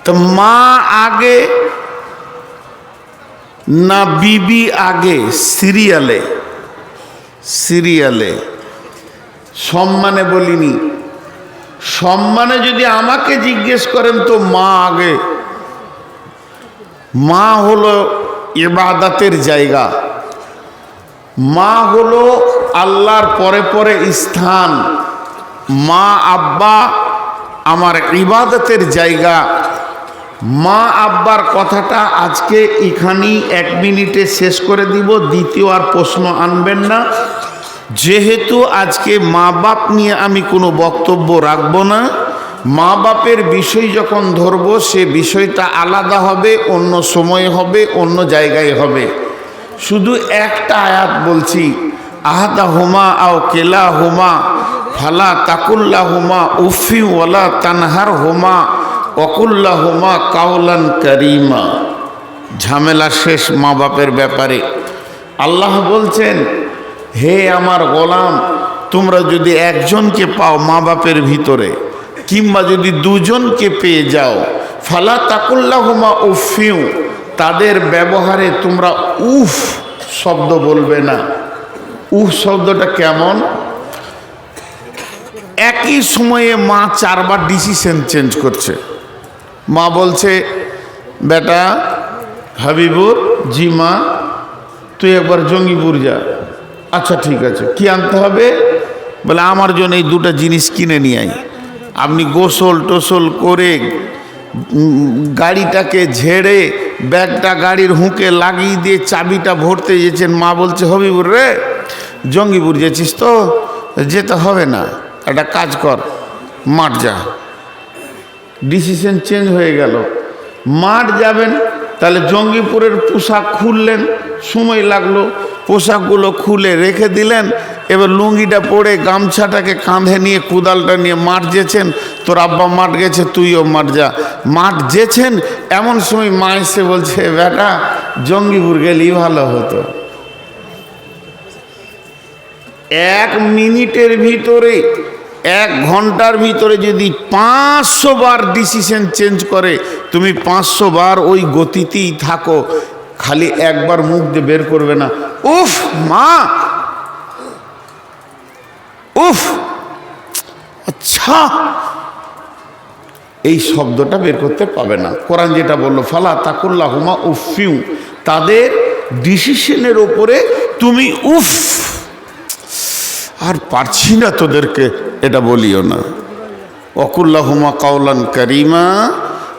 তো মা আগে না বিবি আগে? সিরিয়ালে, সিরিয়ালে। সম্মানে বলিনি। সম্মানে যদি আমাকে জিজ্ঞেস করেন তো মা আগে। মা হলো ইবাদতের জায়গা, মা হলো আল্লাহর পরে পরে স্থান। মা আব্বা আমার ইবাদতের জায়গা। মা আব্বার কথাটা আজকে এখানেই 1 মিনিটে শেষ করে দিব, দ্বিতীয় আর প্রশ্ন আনবেন না। যেহেতু আজকে মা বাপ নিয়ে আমি কোনো বক্তব্য রাখবো না, মা বাপের বিষয় যখন ধরবো সে বিষয়টা আলাদা হবে, অন্য সময় হবে, অন্য জায়গায় হবে। শুধু একটা আয়াত বলছি, আহাদা হুমা আও কেলা হুমা ফালা তাকুল্লা হুমা উফি ওয়ালা তানহার হুমা অকুল্লা হুমা কাউলান করিমা। ঝামেলা শেষ মা বাপের ব্যাপারে। আল্লাহ বলছেন, হে আমার গোলাম, তোমরা যদি একজনকে পাও মা বাপের ভিতরে, কিংবা যদি দুজনকে পেয়ে যাও, ফালা তাকুল্লা হুমা উফিউ, তাদের ব্যবহারে তোমরা উফ শব্দ বলবে না। উফ শব্দটা কেমন? একই সময়ে মা 4 বার ডিসিশন চেঞ্জ করছে। মা বলছে, বেটা হাবিবুর, জি মা, তুই একবার জঙ্গিপুর যা। আচ্ছা ঠিক আছে, কি আনতে হবে? বলে আমার জন্য এই 2টা জিনিস কিনে নিয়ে আই। আপনি গোসল টোসল করে গাড়িটাকে ঝেড়ে ব্যাগটা গাড়ির হুঁকে লাগিয়ে দিয়ে চাবিটা ভরতে গেছেন। মা বলছে, হবিবুর রে, জঙ্গিপুর যেছিস তো, যেতে হবে না, একটা কাজ কর, মাঠ যা। ডিসিশন চেঞ্জ হয়ে গেল। মাঠ যাবেন, তাহলে জঙ্গিপুরের পোশাক খুললেন, সময় লাগলো, পোশাকগুলো খুলে রেখে দিলেন। এবার লুঙ্গিটা পরে গামছাটাকে কাঁধে নিয়ে কোদালটা নিয়ে মাঠ যেছেন। তোর আব্বা মাঠ গেছে, তুইও মাঠ যা। মাঠ যেছেন, এমন সময় মা এসে বলছে, বেটা জঙ্গিপুর গেলেই ভালো হতো। 1 মিনিটের ভিতরে, 1 ঘন্টার ভিতরে যদি 500 বার ডিসিশন চেঞ্জ করে, তুমি 500 বার ওই গতিতেই থাকো, খালি একবার মুখ দিয়ে বের করবে না, উফ মা, উফ, আচ্ছা, এই শব্দটা বের করতে পাবে না। কোরআন যেটা বললো, ফালা তাকুল্লা হুমা উফিউ, তাদের ডিসিশনের ওপরে তুমি উফ, আর পারছি না তোদেরকে, এটা বলিও না। অকুল্লা হুমা কাউলান করিমা,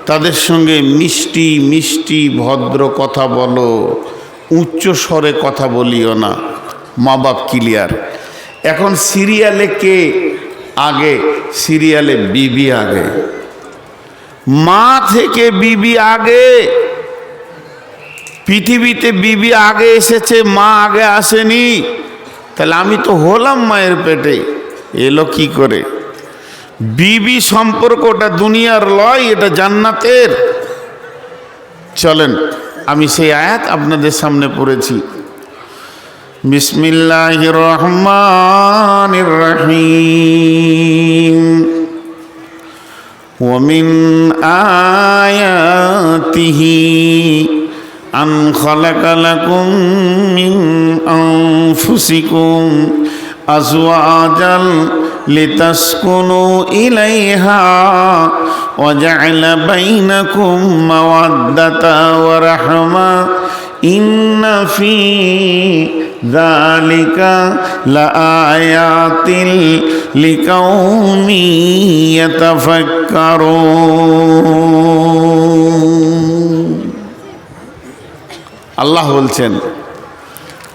তাদের সঙ্গে মিষ্টি মিষ্টি ভদ্র কথা বলো, উচ্চ স্বরে কথা বলিও না। মা বাপ ক্লিয়ার। এখন সিরিয়ালে কে আগে? সিরিয়ালে বিবি আগে। মা থেকে বিবি আগে। পৃথিবীতে বিবি আগে এসেছে, মা আগে আসেনি। তাহলে আমি তো হলাম মায়ের পেটে, এলো কি করে? বিবি সম্পর্কটা দুনিয়ার লয়, এটা জান্নাতের। চলেন আমি সেই আয়াত আপনাদের সামনে পড়েছি। বিসমিল্লাহির রহমানির রহিম। ওয়া মিন আয়াতিহি আন খালাকা লাকুম মিন আনফুসিকুম আজওয়াজাল লিতাসকুনু ইলাইহা ওয়া জা'আলা বাইনাকুম মাওয়াদ্দাতা ওয়া রাহমা ইন্না ফি যালিকা লাআয়াতিল লিকাউমি ইয়াতাফাক্কারুন। আল্লাহ বলছেন,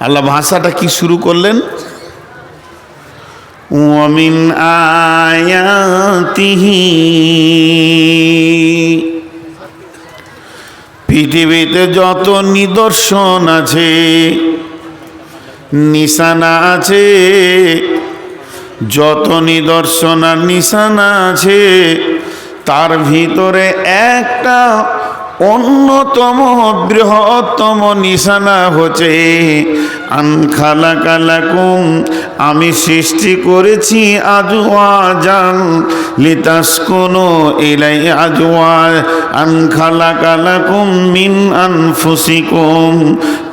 আল্লাহ ভাষাটা কি শুরু করলেন? ওয়া মিন আয়াতিহি, পৃথিবীতে যত নিদর্শন আছে, নিশানা আছে, যত নিদর্শন আর নিশানা আছে, তার ভিতরে একটা অন্যতম বৃহত্তম নিশানা হচ্ছে আন খালাকা লাকুম, আমি সৃষ্টি করেছি আজওয়াজান লিতাসকুনু ইলাইহি, আজওয়াজ আন খালাকা লাকুম মিন আনফুসিকুম,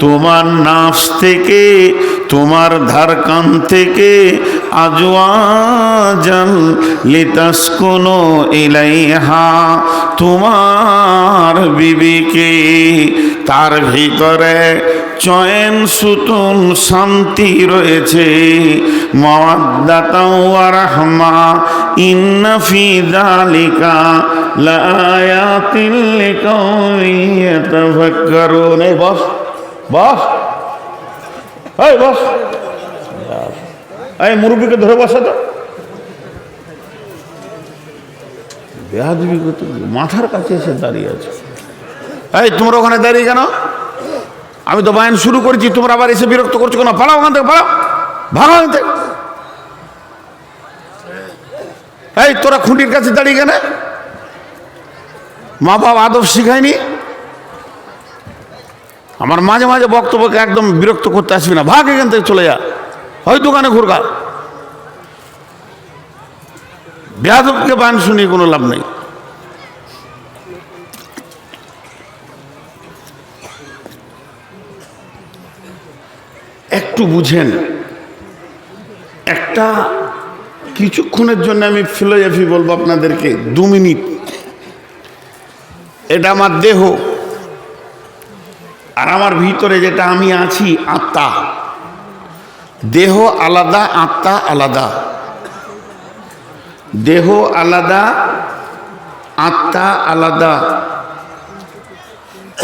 তোমার নাফস থেকে, তোমার ধারকান থেকে, আজওয়াজান লিতাসকুনু ইলাইহা, তোমার বিবিকে, তার ভিতরে চয়ন সুতুন শান্তি রয়েছে, মাওয়াদ্দাতাও ওয়া রাহমা, ইন্না ফি যালিকা লাআয়াতিন লিকাওমিন ইয়াতাফাক্কারুন। এই বস বস, এই বস, এই মুরব্বীকে ধরে বসা তো, বেয়াদবি করতে মাথার কাছে এসে দাঁড়িয়ে আছে। এই তোমরা ওখানে দাঁড়িয়ে কেন? আমি তো বায়ান শুরু করেছি, তোমরা আবার এসে বিরক্ত করছো কেন? পালাও ওখান থেকে, পালাও, ভাগো ওখান থেকে। এই তোরা খুঁটির কাছে দাঁড়িয়ে কেন? মা বাপ আদব শিখায়নি? আমার মাঝে মাঝে বক্তব্যকে একদম বিরক্ত করতে আসবি না, ভাগ এখান থেকে, চলে যা, হয় দোকানে ঘুরগা। বেয়াদবকে বায়ান শুনিয়ে কোনো লাভ নেই। একটু বুঝেন, একটা কিছুক্ষণের জন্য আমি ফিলোসফি বলবো আপনাদেরকে, 2 মিনিট। এটা আমার দেহ, আর আমার ভিতরে যেটা আমি আছি আত্মা। দেহ আলাদা, আত্মা আলাদা। দেহ আলাদা, আত্মা আলাদা।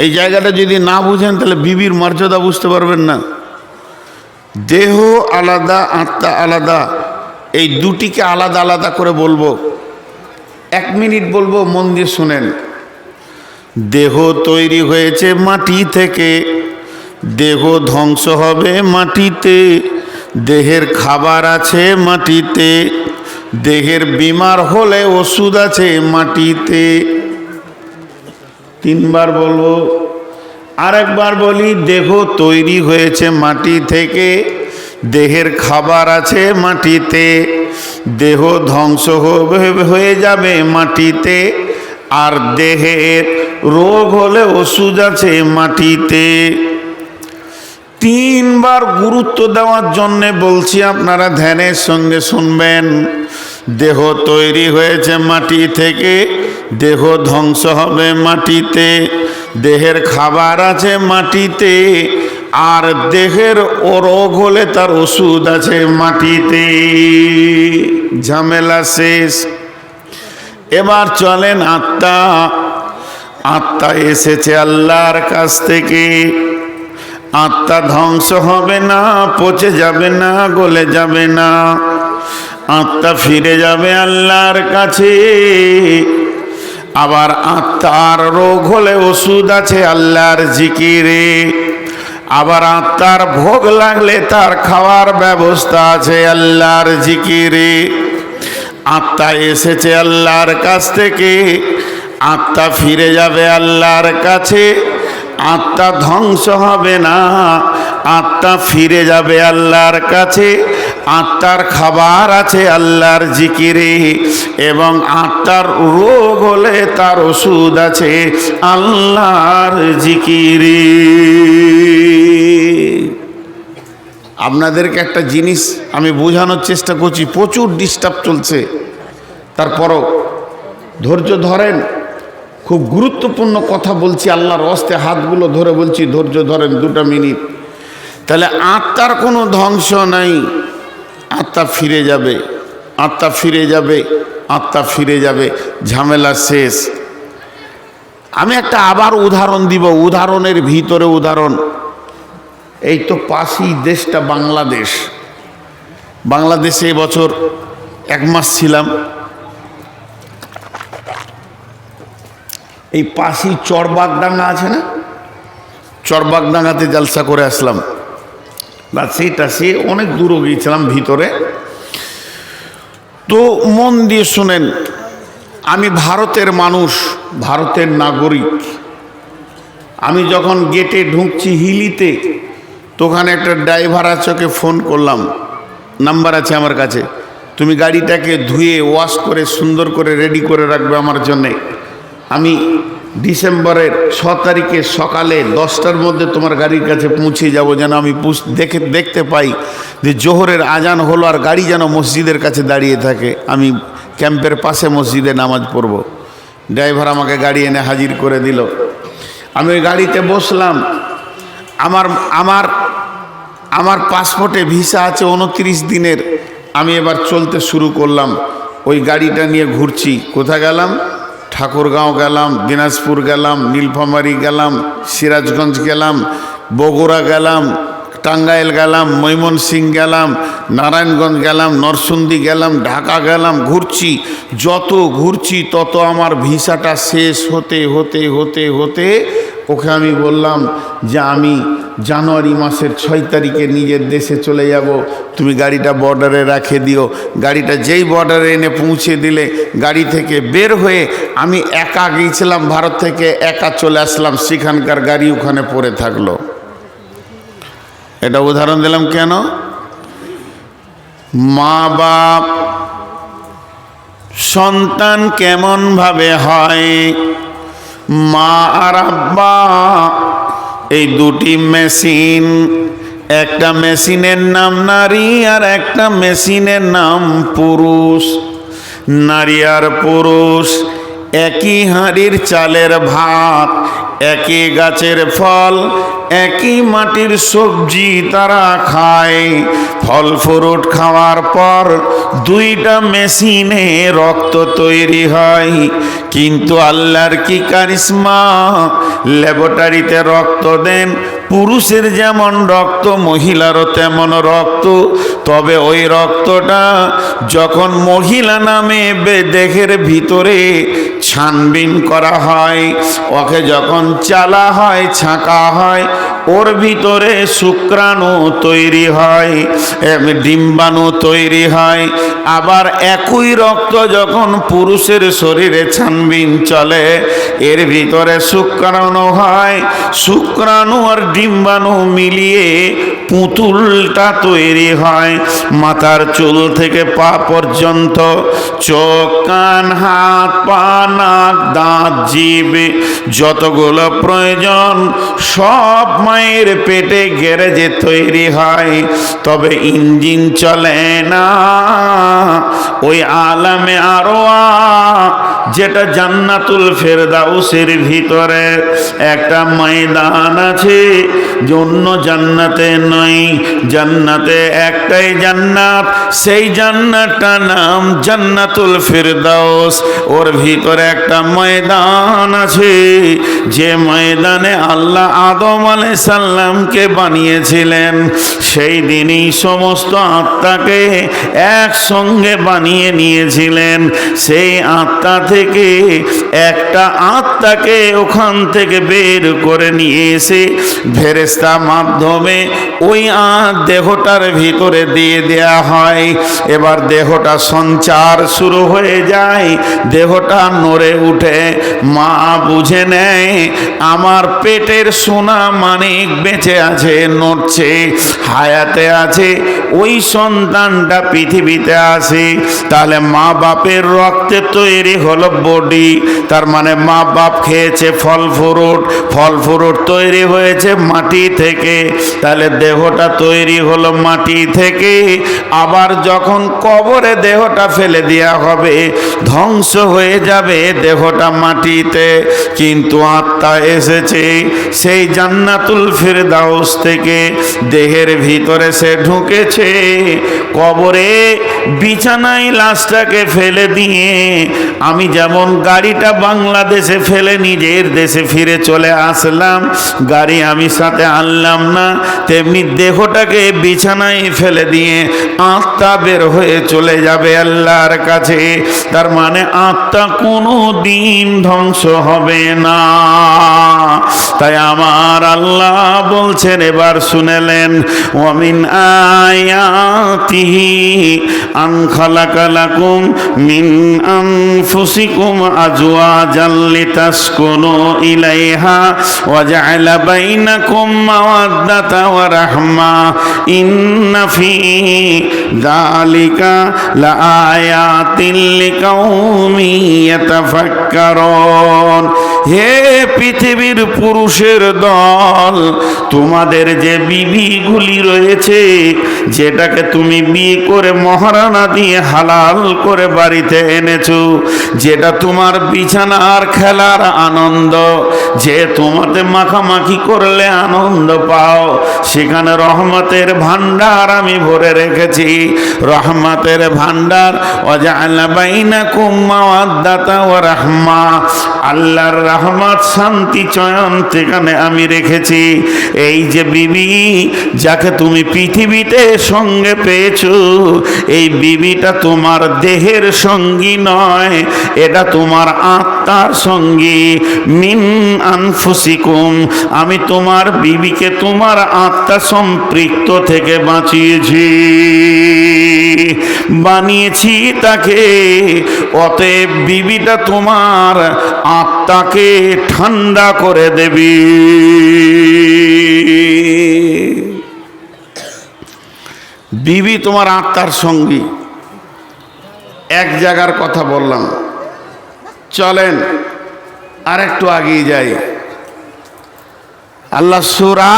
এই জায়গাটা যদি না বুঝেন তাহলে বিবির মর্যাদা বুঝতে পারবেন না। দেহ আলাদা, আত্মা আলাদা, এই দুটিকে আলাদা আলাদা করে বলবো। 1 মিনিট বলবো, মন দিয়ে শুনেন। দেহ তৈরি হয়েছে মাটি থেকে, দেহ ধ্বংস হবে মাটিতে, দেহের খাবার আছে মাটিতে, দেহের বিমার হলে ওষুধ আছে মাটিতে। 3 বার বলবো, আরেকবার বলি, দেহ তৈরি হয়েছে মাটি থেকে, দেহের খাবার আছে মাটিতে, দেহ ধ্বংস হয়ে যাবে মাটিতে, আর দেহের রোগ হলে ওষুধ আছে মাটিতে। 3 বার গুরুত্ব দেওয়ার জন্যে বলছি, আপনারা ধ্যানের সঙ্গে শুনবেন। দেহ তৈরি হয়েছে মাটি থেকে, দেহ ধ্বংস হবে মাটিতে, দেহের খাবার আছে মাটিতে, আর দেহের রোগ হলে তার ওষুধ আছে মাটিতে। ঝামেলা শেষ। এবার চলেন আত্মা। আত্মা এসেছে আল্লাহর কাছ থেকে। আত্মা ধ্বংস হবে না, পচে যাবে না, গলে যাবে না। আত্মা ফিরে যাবে আল্লাহর কাছে। আবার আত্মার রোগ হলে ওষুধ আছে আল্লাহর জিকিরে। আবার আত্মার ভোগ লাগলে তার খাওয়ার ব্যবস্থা আছে আল্লাহর জিকিরে। আত্মা এসেছে আল্লাহর কাছ থেকে, আত্মা ফিরে যাবে আল্লাহর কাছে। আত্মা ধ্বংস হবে না, আত্মা ফিরে যাবে আল্লাহর কাছে। আত্মার খাবার আছে আল্লাহর জিকিরে, এবং আত্মার রোগ হলে তার ওষুধ আছে আল্লাহর জিকিরে। আপনাদেরকে একটা জিনিস আমি বোঝানোর চেষ্টা করছি, প্রচুর ডিস্টার্ব চলছে, তারপরও ধৈর্য ধরেন। খুব গুরুত্বপূর্ণ কথা বলছি, আল্লাহর হস্তে হাতগুলো ধরে বলছি, ধৈর্য ধরেন 2 মিনিট। তাহলে আত্মার কোনো ধ্বংস নাই, আত্মা ফিরে যাবে, আত্মা ফিরে যাবে, আত্মা ফিরে যাবে, ঝামেলা শেষ। আমি একটা আবার উদাহরণ দিব, উদাহরণের ভিতরে উদাহরণ। এই তো পাশেই দেশটা বাংলাদেশ। বাংলাদেশে এবছর 1 মাস ছিলাম। এই পাশেই চরবাগডাঙ্গা আছে না, চরবাগডাঙ্গাতে জলসা করে আসলাম। বা সেটা সে অনেক দূরও গিয়েছিলাম ভিতরে। তো মন দিয়ে শোনেন, আমি ভারতের মানুষ, ভারতের নাগরিক। আমি যখন গেটে ঢুকছি হিলিতে, তো ওখানে একটা ড্রাইভার আছে, ওকে ফোন করলাম, নাম্বার আছে আমার কাছে, তুমি গাড়িটাকে ধুয়ে ওয়াশ করে সুন্দর করে রেডি করে রাখবে আমার জন্যে। আমি ডিসেম্বরের 6 তারিখে সকালে 10টার মধ্যে তোমার গাড়ির কাছে পৌঁছে যাব, যেন আমি দেখতে পাই যে জোহরের আজান হলো আর গাড়ি যেন মসজিদের কাছে দাঁড়িয়ে থাকে, আমি ক্যাম্পের পাশে মসজিদে নামাজ পড়ব। ড্রাইভার আমাকে গাড়ি এনে হাজির করে দিল। আমি ওই গাড়িতে বসলাম। আমার আমার আমার পাসপোর্টে ভিসা আছে 29 দিনের। আমি এবার চলতে শুরু করলাম, ওই গাড়িটা নিয়ে ঘুরছি। কোথা গেলাম? ঠাকুরগাঁও গেলাম, দিনাজপুর গেলাম, নীলফামারী গেলাম, সিরাজগঞ্জ গেলাম, বগুড়া গেলাম, টাঙ্গাইল গেলাম, ময়মনসিংহ গেলাম, নারায়ণগঞ্জ গেলাম, নরসিংদী গেলাম, ঢাকা গেলাম। ঘুরছি, যত ঘুরছি তত আমার ভিসাটা শেষ হতে হতে হতে হতে ওকে আমি বললাম যে আমি জানুয়ারি মাসের 6 তারিখে নিজের দেশে চলে যাব, তুমি গাড়িটা বর্ডারে রেখে দিও। গাড়িটা যেই বর্ডারে এনে পৌঁছে দিলে, গাড়ি থেকে বের হয়ে আমি একা গিয়েছিলাম ভারত থেকে, একা চলে আসলাম, সেখানকার গাড়ি ওখানে পড়ে থাকলো। এটা উদাহরণ দিলাম কেন? মা বাপ সন্তান কেমন ভাবে হয়, মা আর আব্বা এই দুটি মেশিন, একটা মেশিনের নাম নারী আর একটা মেশিনের নাম পুরুষ। নারী আর পুরুষ একই হাঁড়ির চালের ভাত, একই গাছের ফল, একই মাটির সবজি তারা খায়। ফল ফ্রুট খাওয়ার পর দুইটা মেশিনে রক্ত তৈরি হয়, কিন্তু আল্লাহর কি কারিশমা, ল্যাবরেটরিতে রক্ত দেন, পুরুষের যেমন রক্ত মহিলারও তেমন রক্ত। তবে ওই রক্তটা যখন মহিলা নামে দেহের ভিতরে ছানবিন করা হয়, ওকে যখন চালা হয়, ছাঁকা হয়, ওর ভিতরে শুক্রাণু তৈরি হয়, ডিম্বাণু তৈরি হয়। আবার একই রক্ত যখন পুরুষের শরীরে ছানবিন চলে, এর ভিতরে শুক্রাণু হয়, শুক্রাণু আর ডিম্বাণু মিলিয়ে পুতুলটা তৈরি হয়। মাথার চুল থেকে পা পর্যন্ত, চোখ কান হাত পা নাক দাঁত জিভ যতগুলো প্রয়োজন সব মায়ের পেটে গ্যারেজে তৈরি হয়। তবে ইঞ্জিন চলে না ওই আলামে আরওয়া, যেটা জান্নাতুল ফেরদাউসের ভিতরে একটা ময়দান আছে, অন্য জান্নাতে নয়। জান্নাতে একটাই জান্নাত, সেই জান্নাতটার নাম জান্নাতুল ফেরদাউস। ওর ভিতরে একটা ময়দান আছে, যে ময়দানে আল্লাহ আদম আলাইহিস সালামকে বানিয়েছিলেন। সেই দিনই সমস্ত আত্মাকে একসঙ্গে বানিয়ে নিয়েছিলেন। সেই আত্মা থেকে একটা আত্মাকে ওখান থেকে বের করে নিয়ে এসে ফেরেশতা মাধ্যমে ওই দেহটার ভিতরে দিয়ে দেয়া হয়। এবার দেহটা সঞ্চার শুরু হয়ে যায়, দেহটা নড়ে উঠে। মা বুঝে নেয় আমার পেটের সোনা মানিক বেঁচে আছে, নড়ছে, হায়াতে আছে, ওই সন্তানটা পৃথিবীতে আসে। তাহলে মা বাপের রক্তে তৈরি হলো বডি, তার মানে মা বাপ খেয়েছে ফল ফ্রুট, ফল ফ্রুট তৈরি হয়েছে মাটি থেকে, তাহলে দেহটা তৈরি হলো মাটি থেকে। আবার যখন কবরে দেহটা ফেলে দেওয়া হবে, ধ্বংস হয়ে যাবে দেহটা মাটিতে, কিন্তু আত্মা এসেছে সেই জান্নাতুল ফেরদাউস থেকে, দেহের ভিতরে সে ঢুকেছে। কবরে বিছানায় লাশটাকে ফেলে দিয়ে আমি যেমন গাড়িটা বাংলাদেশে ফেলে নিজের দেশে ফিরে চলে আসলাম, গাড়ি আমি সাথে আনলাম না, তেমনি দেহটাকে বিছানায় ফেলে দিয়ে আত্মা বের হয়ে চলে যাবে আল্লাহর কাছে। তার মানে আত্মা কোনো দিন ধ্বংস হবে না। তাই আমার আল্লাহ বলছেন, এবার শুনেলেন, ওয়ামিন আয়াতিহি আন খালাকা লাকুম মিন আনফুসিকুম আজওয়াজাল লিতাসকুনু ইলাইহা ওয়া জাআলা বাইনাকুম মাওয়াদ্দাতা ওয়া রাহমা ইন্না ফি যালিকা লাআয়াতিন লিকাউমিন ইয়াতাফাক্কারুন। হে পৃথিবীর পুরুষের দল, তোমাদের যে বিবিগুলি রয়েছে, যেটাকে তুমি বিয়ে করে মহারানা দিয়ে হালাল করে বাড়িতে এনেছো, যেটা তোমার বিছানার খেলার আনন্দ, যে তোমাতে মাখামাখি করলে আনন্দ পাও, সেখানে রহমতের ভান্ডার আমি ভরে রেখেছি। রহমতের ভান্ডার ওয়াজআলা বাইনাকুম মাওয়াদ্দাতা ওয়া রাহমা, আল্লাহর রহমত শান্তি চয়ন সেখানে আমি রেখেছি। এই যে বিবি যাকে তুমি পৃথিবীতে সঙ্গে পেয়েছো, এই বিবিটা তোমার দেহের সঙ্গী নয়, এটা তোমার আত্মার সঙ্গী। মিন আনফুসিকুম, আমি তোমার বিবিকে তোমার আত্মা সম্পৃক্ত থেকে বাঁচিয়েছি, বানিয়েছি তাকে। অতএব বিবিটা তোমার আত্মাকে ঠান্ডা করে দেবে। বিবি তোমার আত্মার সঙ্গী। এক জায়গার কথা বললাম, চলেন আর একটু আগিয়ে যাই। আল্লাহ সূরা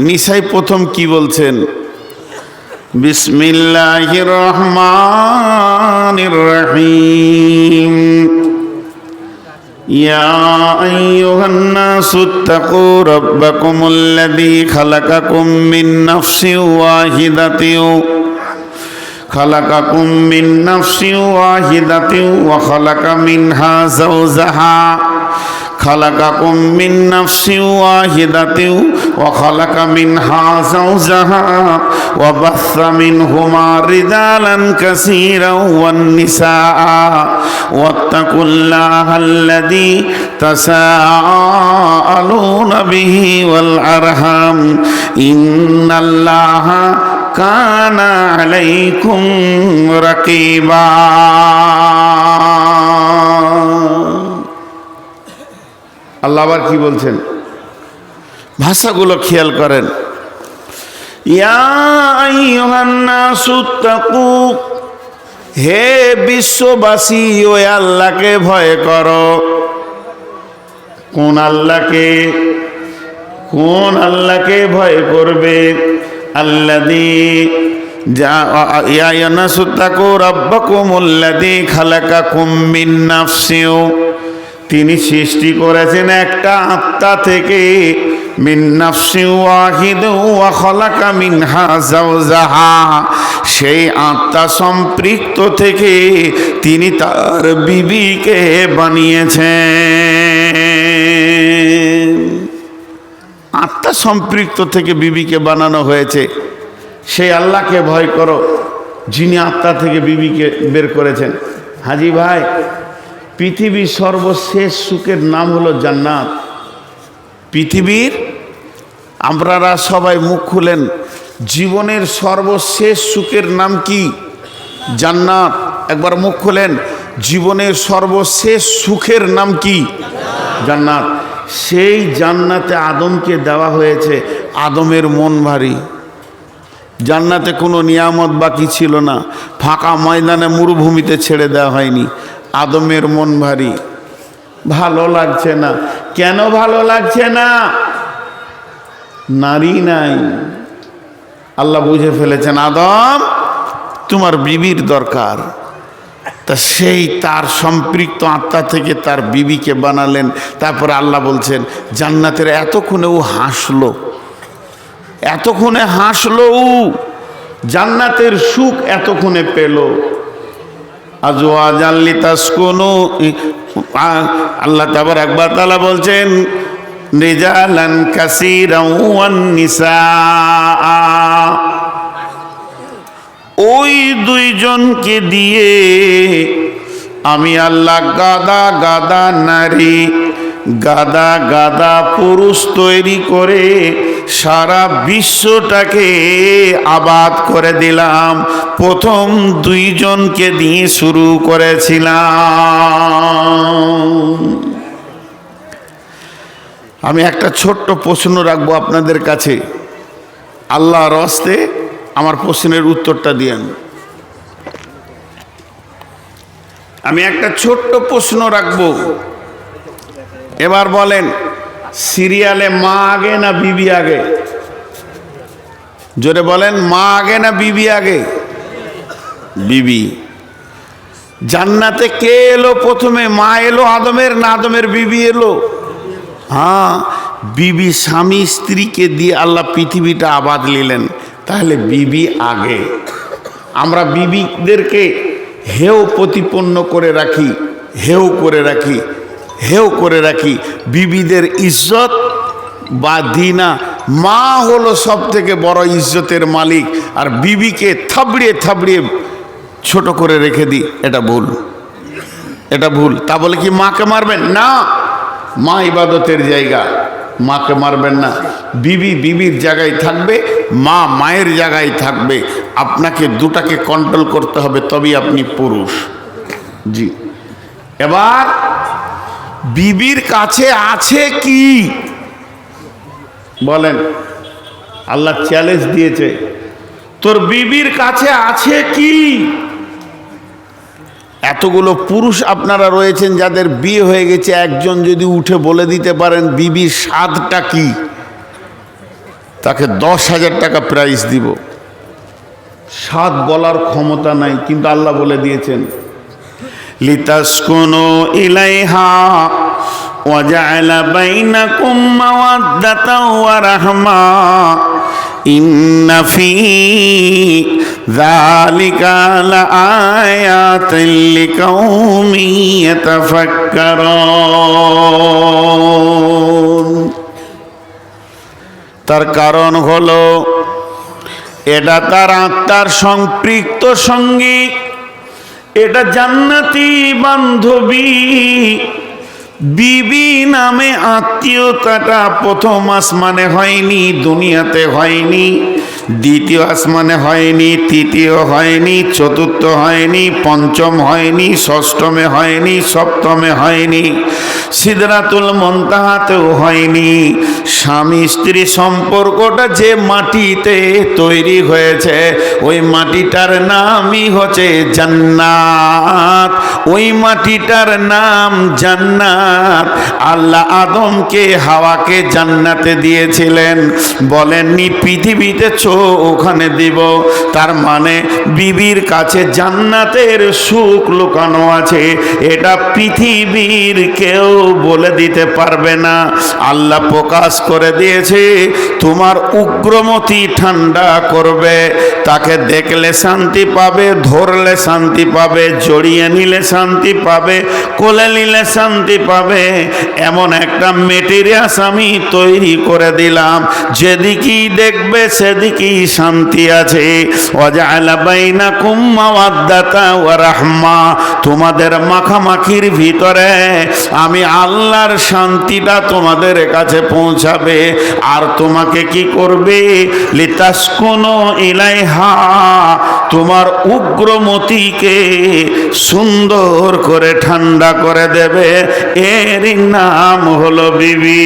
নিসায় প্রথম কি বলছেন? বিসমিল্লাহির রহমানির রহিম। ইয়া আইয়ুহান্নাসুত্তাকু রাব্বাকুমুল্লাযী খালাকাকুম মিন নাফসিন ওয়াহিদাতিন خلقكم من نفس واحدة وخلق منها زوجها خلقكم من نفس واحدة وخلق منها زوجها وبث منهما رجالا كثيرا والنساء واتقوا الله الذي تساءلون به والأرحام إن الله كان عليكم رقيبا। আল্লাহ আবার কি বলছেন? ভাষাগুলো খেয়াল করেন। ইয়া আইয়ুহান নাসুত্তাকু, হে বিশ্ববাসী, ওই আল্লাহকে ভয় করো। কোন আল্লাহকে? কোন আল্লাহকে ভয় করবে? আল্লাযী ইয়া আইয়ুহান নাসুত্তাকু রাব্বাকুমুল্লাযী খালাকাকুম মিন নাফসিন, তিনি সৃষ্টি করেছেন একটা আত্মা থেকে। মিন নাফসিন ওয়াহিদা ওয়া খালাকা মিনহা যাওজাহা, সেই আত্মা সম্পৃক্ত থেকে তিনি তার বিবিকে বানিয়েছেন। আত্মা সম্পৃক্ত থেকে বিবিকে বানানো হয়েছে। সেই আল্লাহকে ভয় করো যিনি আত্মা থেকে বিবিকে বের করেছেন। হাজি ভাই, পৃথিবীর সর্বশেষ সুখের নাম হলো জান্নাত। পৃথিবীর, আপনারা সবাই মুখ খুলেন, জীবনের সর্বশেষ সুখের নাম কি? জান্নাত। একবার মুখ খুলেন, জীবনের সর্বশেষ সুখের নাম কি? জান্নাত। সেই জান্নাতে আদমকে দেওয়া হয়েছে। আদমের মন ভারী। জান্নাতে কোনো নিয়ামত বাকি ছিল না, ফাঁকা ময়দানে মরুভূমিতে ছেড়ে দেওয়া হয়নি। আদমের মন ভারী, ভালো লাগছে না। কেন ভালো লাগছে না? নারী নাই। আল্লাহ বুঝে ফেলেছেন আদম তোমার বিবির দরকার। তা সেই তার সম্পৃক্ত আত্মা থেকে তার বিবিকে বানালেন। তারপরে আল্লাহ বলছেন জান্নাতের এতক্ষণে ও হাসলো, এতক্ষণে হাসলো, জান্নাতের সুখ এতক্ষণে পেল। আজওয়াজাল লিতাসকুনু, আল্লাহ তাবারাক ওয়া তাআলা বলছেন রিজালান কাসীরান ওয়ান নিসা, ওই দুইজনকে দিয়ে আমি আল্লাহ গাদা গাদা নারী, গাদা গাদা পুরুষ তৈরি করে সারা বিশ্বটাকে আবাদ করে দিলাম। প্রথম দুইজনকে দিয়ে শুরু করেছিলাম। আমি একটা ছোট্ট প্রশ্ন রাখবো আপনাদের কাছে, আল্লাহর হস্তে আমার প্রশ্নের উত্তরটা দিয়েন। আমি একটা ছোট্ট প্রশ্ন রাখবো, এবার বলেন সিরিয়ালে মা আগে না বিবি আগে? জোরে বলেন, মা আগে না বিবি আগে? বিবি। জান্নাতে কে এলো প্রথমে, মা এলো আদমের না আদমের বিবি এলো? হ্যাঁ, বিবি স্বামী স্ত্রীকে দিয়ে আল্লাহ পৃথিবীটা আবাদ নিলেন, তাহলে বিবি আগে। আমরা বিবিদেরকে হেও প্রতিপন্ন করে রাখি, হেও করে রাখি, হেও করে রাখি। বিবিদের ইজ্জত বা দিনা, মা হলো সব থেকে বড় ইজ্জতের মালিক, আর বিবিকে থাবড়িয়ে থাবড়িয়ে ছোট করে রেখে দিই, এটা ভুল, এটা ভুল। তা বলে কি মাকে মারবেন না? মা ইবাদতের জায়গা, মাকে মারবেন না। বিবি বিবির জায়গায় থাকবে, মা মায়ের জায়গায় থাকবে। আপনাকে দুটাকে কন্ট্রোল করতে হবে, তবেই আপনি পুরুষ। জি, এবার বিবির কাছে আছে কি বলেন? আল্লাহ চ্যালেঞ্জ দিয়েছে, তোর বিবির কাছে আছে কি? এতগুলো পুরুষ আপনারা রয়েছেন যাদের বিয়ে হয়ে গেছে, একজন যদি উঠে বলে দিতে পারেন বিবির স্বাদটা কি, তাকে 10,000 টাকা প্রাইজ দিব। স্বাদ বলার ক্ষমতা নাই, কিন্তু আল্লাহ বলে দিয়েছেন লিতাসকুনু ইলাইহা ওয়া জাআলা বাইনাকুম মাওয়াদ্দাতাও ওয়া রাহমা ইন্না ফি যালিকা লাআয়াতিন লিকাউমিন ইয়াতাফাক্কারুন। তার কারণ হলো এটা তার আত্মার সম্পৃক্ত সঙ্গী, এটা জান্নাতি বান্ধবী। বিবি নামে আত্মীয়তাটা প্রথম আসমানে হয়নি, দুনিয়াতে হয়নি, দ্বিতীয় আসমানে হয়নি, তৃতীয় হয়নি, চতুর্থ হয়নি, পঞ্চম হয়নি, ষষ্ঠমে হয়নি, সপ্তমে হয়নি, সিদরাতুল মুনতাহাতেও হয়নি। স্বামী স্ত্রী সম্পর্কটা যে মাটিতে তৈরি হয়েছে, ওই মাটিটার নামই হচ্ছে জান্নাত। ওই মাটিটার নাম জান্নাত। আল্লাহ আদমকে হাওয়াকে জান্নাতে দিয়েছিলেন, বলেননি পৃথিবীতে ওখানে দিব। তার মানে বিবির কাছে জান্নাতের সুখ লুকানো আছে, এটা পৃথিবীর কেউ বলে দিতে পারবে না। আল্লাহ প্রকাশ করে দিয়েছে, তোমার উগ্রমতি ঠান্ডা করবে, তাকে দেখলে শান্তি পাবে, ধরলে শান্তি পাবে, জড়িয়ে নিলে শান্তি পাবে, কোলে নিলে শান্তি পাবে। এমন একটা মেটেরিয়াস আমি তৈরি করে দিলাম, যেদিকেই দেখবে সেদিকেই শান্তি আছে। ওয়াজআলা বাইনাকুম মাওয়াদ্দাতা ওয়া রাহমা, তোমাদের মাখামাখির ভিতরে আমি আল্লাহর শান্তিটা তোমাদের কাছে পৌঁছাবে। আর তোমাকে কি করবে? লিতাসকুনু ইলাইহা, তোমার উগ্রমতিকে সুন্দর করে ঠান্ডা করে দেবে। এর নাম হলো বিবি।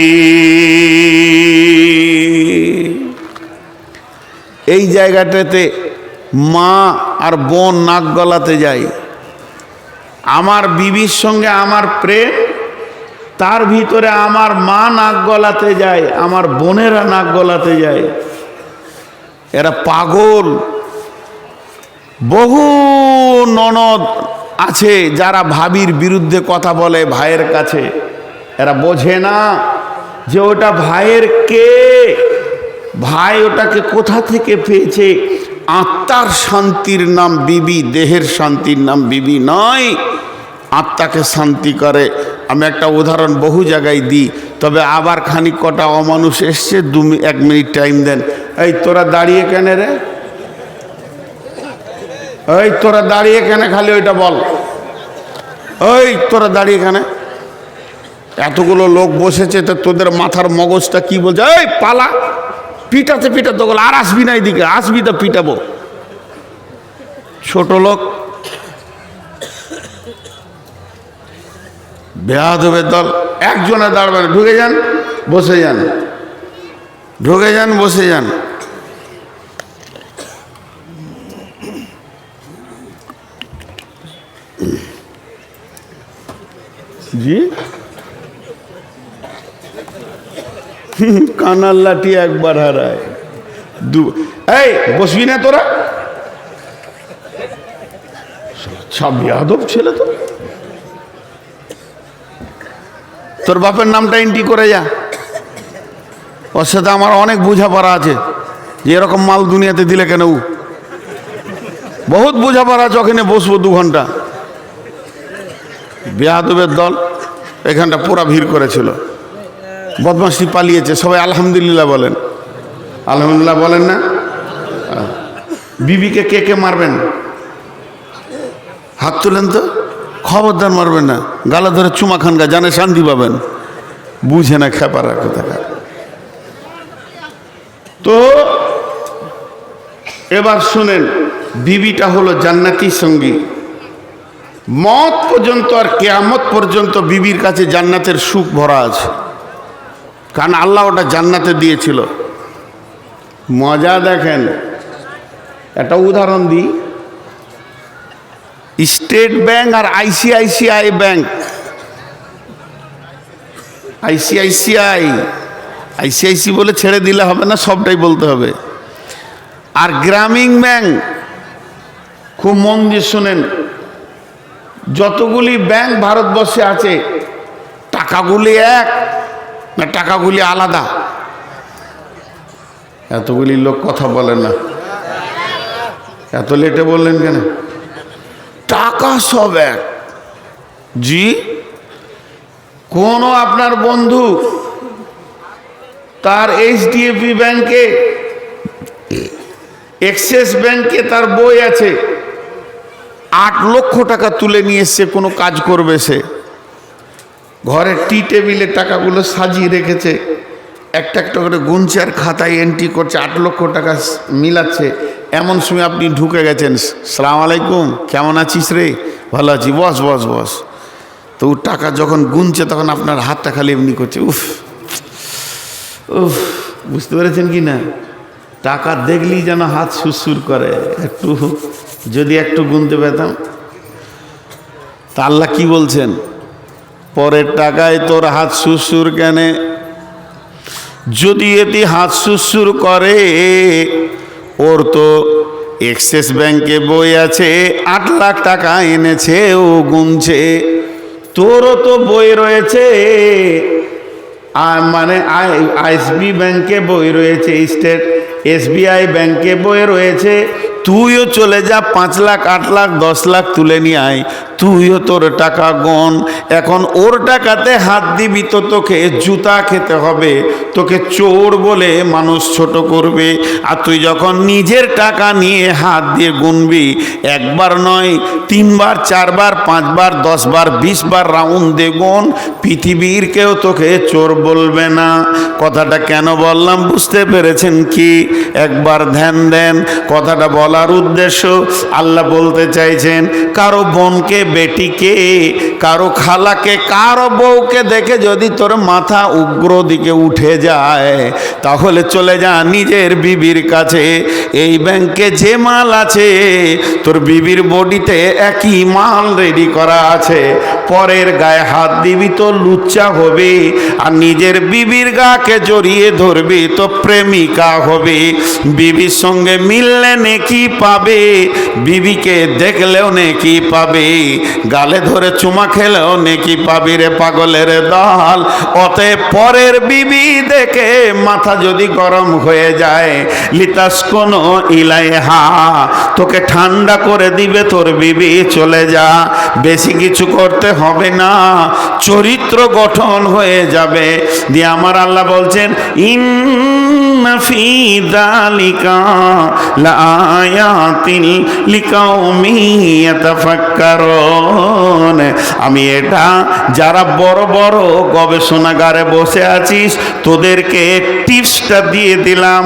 এই জায়গাটাতে মা আর বোন নাক গলাতে যায়। আমার বিবির সঙ্গে আমার প্রেম, তার ভিতরে আমার মা নাক গলাতে যায়, আমার বোনেরা নাক গলাতে যায়। এরা পাগল। বহু ননদ আছে যারা ভাবির বিরুদ্ধে কথা বলে ভাইয়ের কাছে। এরা বোঝে না যে ওটা ভাইয়ের কে, ভাই ওটাকে কোথা থেকে পেয়েছে। আত্মার শান্তির নাম বিবি, দেহের শান্তির নাম বিবি নয়। আত্মাকে শান্তি করে। আমি একটা উদাহরণ বহু জায়গায় দিই, তবে আবার খানিক কটা অমানুষ এসছে, 1 মিনিট টাইম দেন। এই তোরা দাঁড়িয়ে কেন রে? এই তোরা দাঁড়িয়ে কেন? খালি ওইটা বল। ওই তোরা দাঁড়িয়ে কেন? এতগুলো লোক বসেছে, তো তোদের মাথার মগজটা কি বলছে? এই পালা, পিটাতে পিটাতে বলে আর আসবি না এদিকে, আসবি তো পিটাবো। ছোট লোক, বেয়াদবের দল। একজনে দাঁড়াবেন, ঢুকে যান বসে যান, ঢুকে যান বসে যান। জি কানার লাঠি একবার হারায় এই বসবি না তোরা, সব বেয়াদব ছেলে। তো তোর বাপের নামটা এন্ট্রি করে যা, ওর সাথে আমার অনেক বোঝাপড়া আছে যে এরকম মাল দুনিয়াতে দিলে কেন। বহুত বোঝাপড়া আছে, ওখানে বসবো 2 ঘন্টা। বেয়াদবের দল এখানটা পুরা ভিড় করেছিল, বদমাশি পালিয়েছে। সবাই আলহামদুলিল্লাহ বলেন, আলহামদুলিল্লাহ বলেন না। বিবিকে কে কে মারবেন হাত তুলেন তো, খবরদার মারবেন না। গালা ধরে চুমা খানগা, জানে শান্তি পাবেন, বুঝে না খেপারা কোথাকার। তো এবার শুনেন, বিবিটা হলো জান্নাতি সঙ্গী। মত পর্যন্ত আর কিয়ামত পর্যন্ত বিবির কাছে জান্নাতের সুখ ভরা আছে, কারণ আল্লাহ ওটা জান্নাতে দিয়েছিল। মজা দেখেন, একটা উদাহরণ দিই। স্টেট ব্যাংক আর আইসিআইসিআই ব্যাংক, আইসিআইসি বলে ছেড়ে দিলে হবে না, সবটাই বলতে হবে। আর গ্রামীণ ব্যাংক, খুব মন দিয়ে শোনেন, যতগুলি ব্যাংক ভারতবর্ষে আছে টাকাগুলি এক না টাকাগুলি আলাদা? এতগুলি লোক কথা বলেন না, এত লেটে বললেন কেন? টাকা সব এক। জি, কোনো আপনার বন্ধু তার এইচডিএফসি ব্যাংকে, এক্সিস ব্যাংকে তার বই আছে, 8 লক্ষ টাকা তুলে নিয়ে এসছে, কোনো কাজ করবে সে। ঘরের টি টেবিলে টাকাগুলো সাজিয়ে রেখেছে, একটা একটা করে গুনছে আর খাতায় এন্ট্রি করছে, 8 লক্ষ টাকা মিলাচ্ছে। এমন সময় আপনি ঢুকে গেছেন, সালাম আলাইকুম, কেমন আছিস রে? ভালো আছি, বস বস বস। তো টাকা যখন গুনছে তখন আপনার হাতটা খালি এমনি করছে, উফ উফ। বুঝতে পেরেছেন কি না? টাকা দেখলেই যেন হাত সুরসুর করে, একটু যদি একটু গুনতে পেতাম। তা আল্লাহ কি বলছেন? পরের টাকায় তোর হাত সুরসুর কেনে? যদি এটি হাত সুরসুর করে, ওর তো এক্সিস ব্যাংকে বই আছে, 8 লাখ টাকা এনেছে, ও গুনছে। তোরও তো বই রয়েছে, মানে আইএসবি ব্যাংকে বই রয়েছে, স্টেট এসবিআই ব্যাংকে বই রয়েছে। তুইও চলে যা, 5 লাখ 8 লাখ 10 লাখ তুলে নিয়ে আয়, তুইও তোর টাকা গণ। এখন ওর টাকাতে হাত দিবি তো তোকে জুতা খেতে হবে, তোকে চোর বলে মানুষ ছোট করবে। আর তুই যখন নিজের টাকা নিয়ে হাত দিয়ে গুনবি, একবার নয় 3 বার 4 বার 5 বার 10 বার 20 বার রাউন্ড দে গুন, পৃথিবীর কেউ তোকে চোর বলবে না। কথাটা কেন বললাম বুঝতে পেরেছেন কি? একবার ধ্যান দেন। কথাটা বলার উদ্দেশ্য, আল্লাহ বলতে চাইছেন, কারো বোনকে বেটিকে, কারো খালাকে, কারো বউকে দেখে যদি তোর মাথা উগ্র দিকে উঠে যায়, তাহলে চলে যা নিজের বিবির কাছে। এই ব্যাংকে যে মাল আছে, তোর বিবির বডিতে একই মাল রেডি করা আছে। পরের গায়ে হাত দিবি তো লুচ্চা হবে, আর নিজের বিবির গাকে জড়িয়ে ধরবি তো প্রেমিকা হবে। বিবির সঙ্গে মিললে নেকি পাবে, বিবিকে দেখলেও নেকি পাবে, গালে ধরে চুমা খেলেও নেকি পাবি রে পাগলের দল। অতএব পরের বিবি দেখে মাথা যদি গরম হয়ে যায়, লিতাস কোনো ইলাইহা, তোকে ঠান্ডা করে দিবে তোর বিবি, চলে যা। বেশি কিছু করতে হবে না, চরিত্র গঠন হয়ে যাবে। দিয়ে আমার আল্লাহ বলছেন, ইন্না ফি যালিকা লাআয়াতিন লিকাউমিন ইয়াতাফাক্কারুন। আমি এটা যারা বড় বড় গবেষণাগারে বসে আছিস তোদেরকে টিপসটা দিয়ে দিলাম,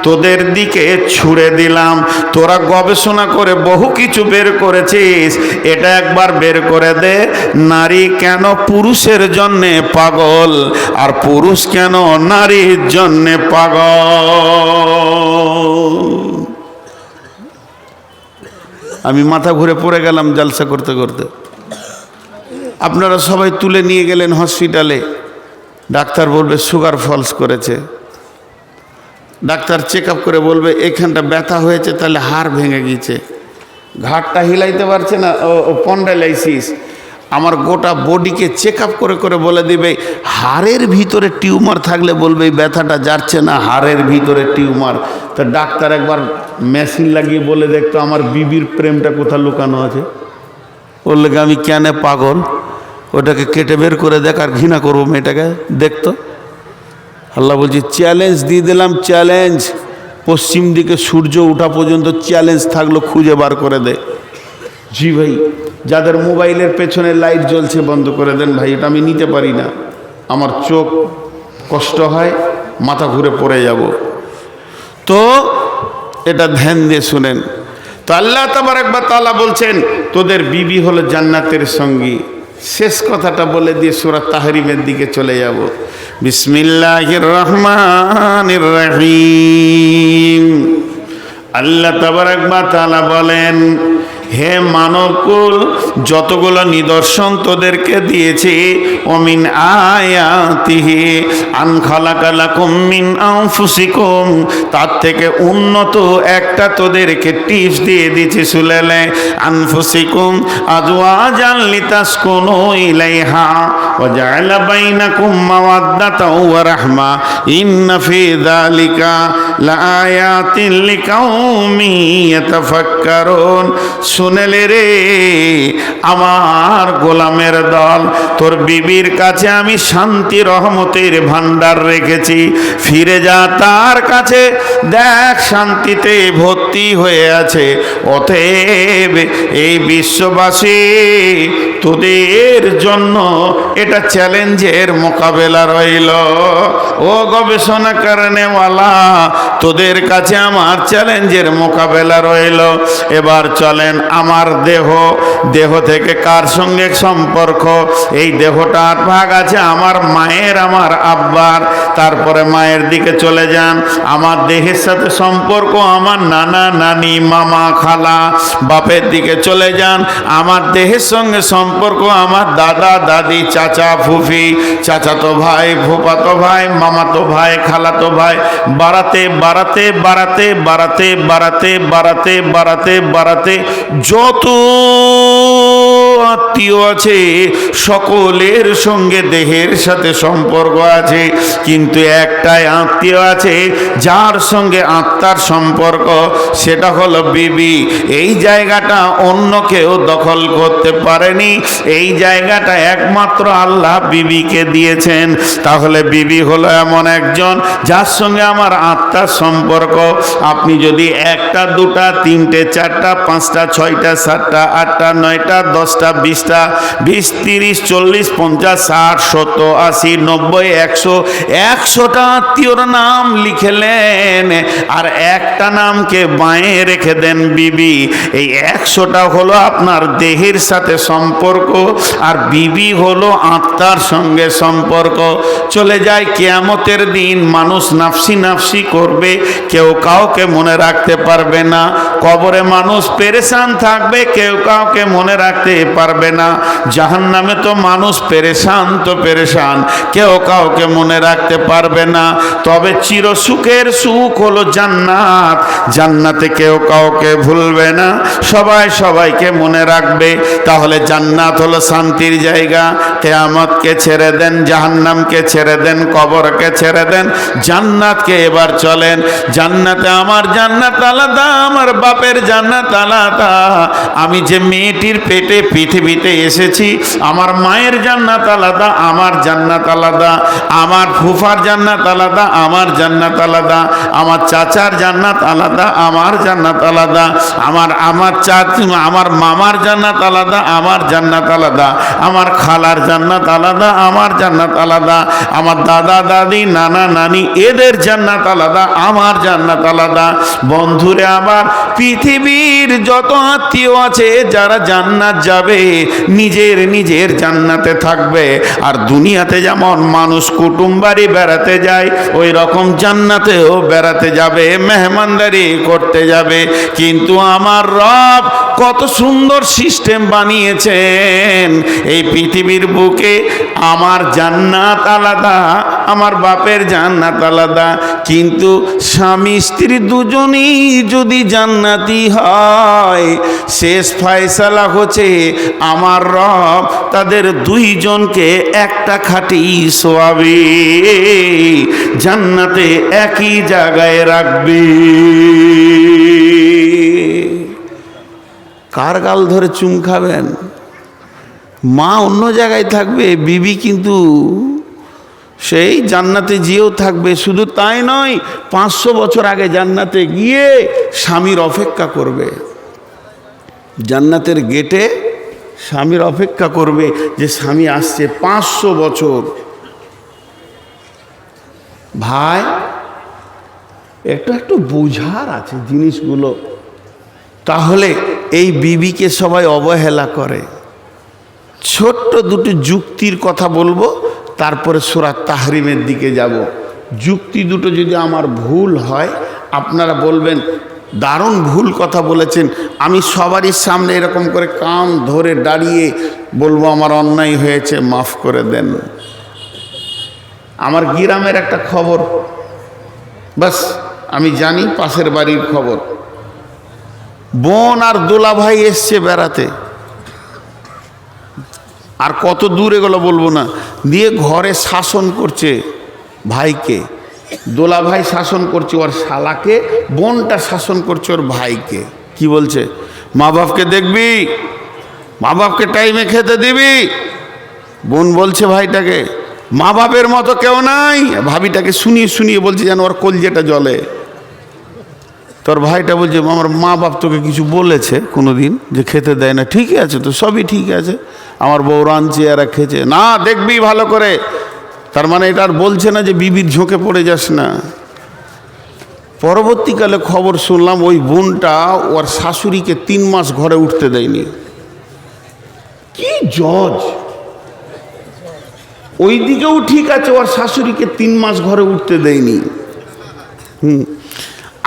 তোদের দিকে ছুড়ে দিলাম। তোরা গবেষণা করে বহু কিছু বের করেছিস, এটা একবার বের করে দে, নারী কেন পুরুষের জন্যে পাগল আর পুরুষ কেন নারীর জন্যে পাগল। আমি মাথা ঘুরে পড়ে গেলাম জালসা করতে করতে। আপনারা সবাই তুলে নিয়ে গেলেন হসপিটালে, ডাক্তার বলবে সুগার ফলস করেছে। ডাক্তার চেক আপ করে বলবে এখানটা ব্যথা হয়েছে, তাহলে হাড় ভেঙে গিয়েছে, ঘাটটা হিলাইতে পারছে না, ও পন্ডাইলাইসিস। আমার গোটা বডিকে চেক আপ করে করে বলে দিবে, হাড়ের ভিতরে টিউমার থাকলে বলবে এই ব্যথাটা যাচ্ছে না, হাড়ের ভিতরে টিউমার। তো ডাক্তার একবার মেশিন লাগিয়ে বলে দেখতো আমার বিবির প্রেমটা কোথায় লুকানো আছে। বললে আমি কেন পাগল, ওটাকে কেটে বের করে দেখ, আর ঘৃণা করবো মেয়েটাকে দেখতো। আল্লাহ বলছি চ্যালেঞ্জ দিয়ে দিলাম, চ্যালেঞ্জ। পশ্চিম দিকে সূর্য ওঠা পর্যন্ত চ্যালেঞ্জ থাকলো, খুঁজে বার করে দে। জি ভাই, যাদের মোবাইলের পেছনে লাইট জ্বলছে বন্ধ করে দেন ভাই, এটা আমি নিতে পারি না, আমার চোখ কষ্ট হয়, মাথা ঘুরে পড়ে যাব। তো এটা ধ্যান দিয়ে শুনেন। তো আল্লাহ তাবারক ওয়া তাআলা বলছেন তোদের বিবি হলো জান্নাতের সঙ্গী। শেষ কথাটা বলে দিয়ে সূরা তাহরিমের দিকে চলে যাব। বিসমিল্লাহির রহমানির রহিম। আল্লাহ তাবারক ওয়া তাআলা বলেন, হে মানবকুল, যতগুলো নিদর্শন তোদেরকে দিয়েছি, ওমিন আয়াতিহি আন খালাকা লাকুম মিন আনফুসিকুম, তার থেকে উন্নত একটা তোদেরকে টিপস দিয়ে দিয়েছি। সুলেলে আনফুসিকুম আজওয়াজান লিতাসকুনু ইলাইহা ওয়া জাআলা বাইনাকুম মাওয়াদ্দাতাও ওয়া রাহমা ইন্না ফি যালিকা লাআয়াতিন লিকাউমিন ইয়াতাফাক্কারুন। শুনেলে রে আমার গোলামের দল, তোর বিবির কাছে আমি শান্তি রহমতের ভান্ডার রেখেছি, ফিরে যা তার কাছে, দেখ শান্তিতে ভর্তি হয়ে আছে। অতএব এই বিশ্ববাসী তোদের জন্য এটা চ্যালেঞ্জের মোকাবেলা রইল। ও গবেষণা করেনেওয়ালা, তোদের কাছে আমার চ্যালেঞ্জের মোকাবেলা রইল। এবার চলেন, আমার দেহ থেকে কার সঙ্গে সম্পর্ক? এই দেহটা 8 ভাগ আছে, আমার মায়ের, আমার আব্বার। তারপরে মায়ের দিকে চলে যান, আমার দেহের সাথে সম্পর্ক আমার নানা নানি মামা খালা। বাপের দিকে চলে যান, আমার দেহের সঙ্গে সম্পর্ক আমার দাদা দাদি চাচা ফুফি, চাচাতো ভাই ফুফাতো ভাই মামাতো ভাই খালাতো ভাই। বাড়াতে বাড়াতে বাড়াতে বাড়াতে বাড়াতে বাড়াতে বাড়াতে বাড়াতে যত আত্মীয় আছে সকলের সঙ্গে দেহের সাথে সম্পর্ক আছে, কিন্তু একটাই আত্মীয় আছে যার সঙ্গে আত্মার সম্পর্ক, সেটা হলো বিবি। এই জায়গাটা অন্য কেউ দখল করতে পারেনি, এই জায়গাটা একমাত্র আল্লাহ বিবিকে দিয়েছেন। তাহলে বিবি হলো এমন একজন যার সঙ্গে আমার আত্মার সম্পর্ক। আপনি যদি 1টা 2টা 3টে 4টা 5টা 6টা 7টা 8টা 9টা 10টা 20টা 20 30 40 50 60 70 80 90 100 100টা আত্মীয়র নাম লিখলেন, আর একটা নামকে বাঁয়ে রেখে দেন বিবি। এই 100টা হলো আপনার দেহের সাথে সম্পর্ক, আর বিবি হলো আত্মার সঙ্গে সম্পর্ক। চলে যায় কিয়ামতের দিন, মানুষ নাফসি নাফসি করবে, কেউ কাউকে মনে রাখতে পারবে না। কবরে মানুষ পেরেশান থাকবে, কেউ কাউকে মনে রাখতে পারবে না। জাহান্নামে তো মানুষ পেরেশান তো পেরেশান, কেউ কাউকে মনে রাখতে পারবে না। তবে চিরসুখের সুখ হলো জান্নাত, জান্নাতে কেউ কাউকে ভুলবে না, সবাই সবাইকে মনে রাখবে। তাহলে জান্নাত হলো শান্তির জায়গা। কিয়ামতকে ছেড়ে দেন, জাহান্নামকে ছেড়ে দেন, কবরকে ছেড়ে দেন, জান্নাতকে এবার চলেন। জান্নাতে আমার জান্নাত আলাদা, আমার বাপের জান্নাত আলাদা। আমি যে মেয়েটির পেটে পৃথিবীতে এসেছি, আমার মায়ের জান্নাত আলাদা, আমার জান্নাত আলাদা, আমার ফুফার জান্নাত আলাদা, আমার জান্নাত আলাদা, আমার চাচার জান্নাত আলাদা, আমার জান্নাত আলাদা, আমার মামার জান্নাত আলাদা, আমার জান্নাত আলাদা, আমার খালার জান্নাত আলাদা, আমার জান্নাত আলাদা, আমার দাদা দাদি নানা নানি এদের জান্নাত আলাদা, আমার জান্নাত আলাদা। বন্ধুরে আমার, পৃথিবীর যত আত্মীয় আছে যারা জান্নাত যাবে, নিজের নিজের জান্নাতে থাকবে। আর দুনিয়াতে যেমন মানুষ কুটুম বাড়ি বেড়াতে যায়, ওই রকম জান্নাতেও বেড়াতে যাবে, মেহমানদারি করতে যাবে। কিন্তু আমার রব কত সুন্দর সিস্টেম বানিয়েছেন, এই পৃথিবীর বুকে আমার জান্নাত আলাদা, আমার বাপের জান্নাত আলাদা, কিন্তু স্বামী স্ত্রী দুজনেই যদি জান্নাতি হয়, শেষ ফয়সালা হচ্ছে আমার রব তাদের দুইজনকে একটা খাটি শোয়াবে, জান্নাতে একই জায়গায় রাখবে। কার গাল ধরে চুম খাবেন? মা অন্য জায়গায় থাকবে, বিবি কিন্তু সেই জান্নাতে যেও থাকবে। শুধু তাই নয়, 500 বছর আগে জান্নাতে গিয়ে স্বামীর অপেক্ষা করবে, জান্নাতের গেটে স্বামীর অপেক্ষা করবে যে স্বামী আসছে। 500 বছর। ভাই, একটু বোঝার আছে জিনিসগুলো। তাহলে এই বিবিকে সবাই অবহেলা করে। ছোট্ট দুটো যুক্তির কথা বলবো, তারপরে সূরা তাহরিমের দিকে যাব। যুক্তি দুটো যদি আমার ভুল হয় আপনারা বলবেন দারুণ ভুল কথা বলেছেন। আমি সবারই সামনে এরকম করে কান ধরে দাঁড়িয়ে বলবো আমার অন্যায় হয়েছে, মাফ করে দেন। আমার গ্রামের একটা খবর, বাস আমি জানি পাশের বাড়ির খবর। বোন আর দোলা ভাই এসছে বেড়াতে, আর কত দূর এগুলো বলবো না, দিয়ে ঘরে শাসন করছে ভাইকে। দোলা ভাই শাসন করছে ওর শালাকে, বোনটা শাসন করছে ওর ভাইকে। কি বলছে? মা বাপকে দেখবি, মা বাপকে টাইমে খেতে দিবি। বোন বলছে ভাইটাকে, মা বাপের মতো কেউ নাই। ভাবিটাকে শুনিয়ে শুনিয়ে বলছে যেন ওর কলজেটা জ্বলে। তোর ভাইটা বলছে আমার মা বাপ তোকে কিছু বলেছে কোনো দিন যে খেতে দেয় না? ঠিকই আছে তো, সবই ঠিক আছে, আমার বউ রাঁধছে এরা খেছে না, দেখবি ভালো করে। তার মানে এটা আর বলছে না যে বিবির ঝোঁকে পড়ে যাস না। পরবর্তীকালে খবর শুনলাম ওই বোনটা ওর শাশুড়িকে 3 মাস ঘরে উঠতে দেয়নি। কি জজ! ওই দিকেও ঠিক আছে, ওর শাশুড়িকে 3 মাস ঘরে উঠতে দেয়নি।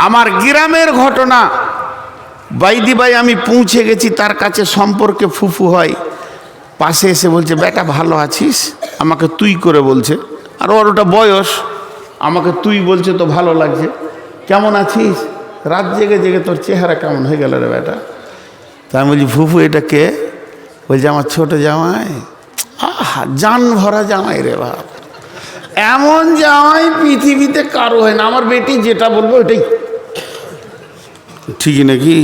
আমার গ্রামের ঘটনা, বাইদি ভাই আমি পৌঁছে গেছি তার কাছে, সম্পর্কে ফুফু হয়, পাশে এসে বলছে বেটা ভালো আছিস? আমাকে তুই করে বলছে, আর ওর ওটা বয়স, আমাকে তুই বলছে তো ভালো লাগছে। কেমন আছিস? রাত জেগে জেগে তোর চেহারা কেমন হয়ে গেল রে বেটা। তাই আমি বলছি ফুফু এটা কে? বলছে আমার ছোট জামাই। আহা, জান ভরা জামাই রে বাপ, এমন জামাই পৃথিবীতে কারো হয় না। আমার বেটি যেটা বলবো ওইটাই ঠিকই নাকি?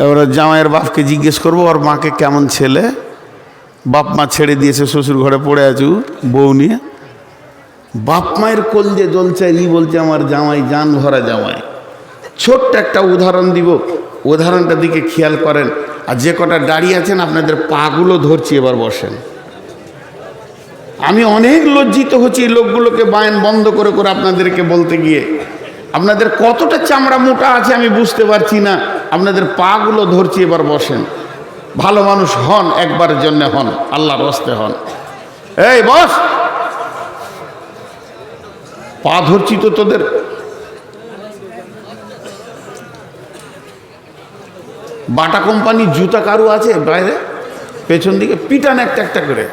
এবার জামাইয়ের বাপকে জিজ্ঞেস করবো ওর মাকে কেমন ছেলে। বাপ মা ছেড়ে দিয়েছে, শ্বশুর ঘরে পড়ে আছু বউ নিয়ে। বাপ মায়ের কলজে জ্বলছে, ই বলছে আমার জামাই জান ভরা জামাই। ছোট্ট একটা উদাহরণ দিব, উদাহরণটা দিকে খেয়াল করেন। আর যে কটা দাঁড়িয়ে আছেন আপনাদের পাগুলো ধরছি, এবার বসেন। আমি অনেক লজ্জিত হচ্ছি এই লোকগুলোকে বায়ান বন্ধ করে করে আপনাদেরকে বলতে গিয়ে। আপনাদের কতটা চামড়া মোটা আছে আমি বুঝতে পারছি না। আপনাদের পাগুলো ধরছি, এবার বসেন। ভালো মানুষ হন, একবারের জন্য হন, আল্লাহর রাস্তে হন। এই বস, পা ধরছি তো তোদের। বাটা কোম্পানির জুতা কারু আছে বাইরে পেছন দিকে? পিটান একটা একটা করে।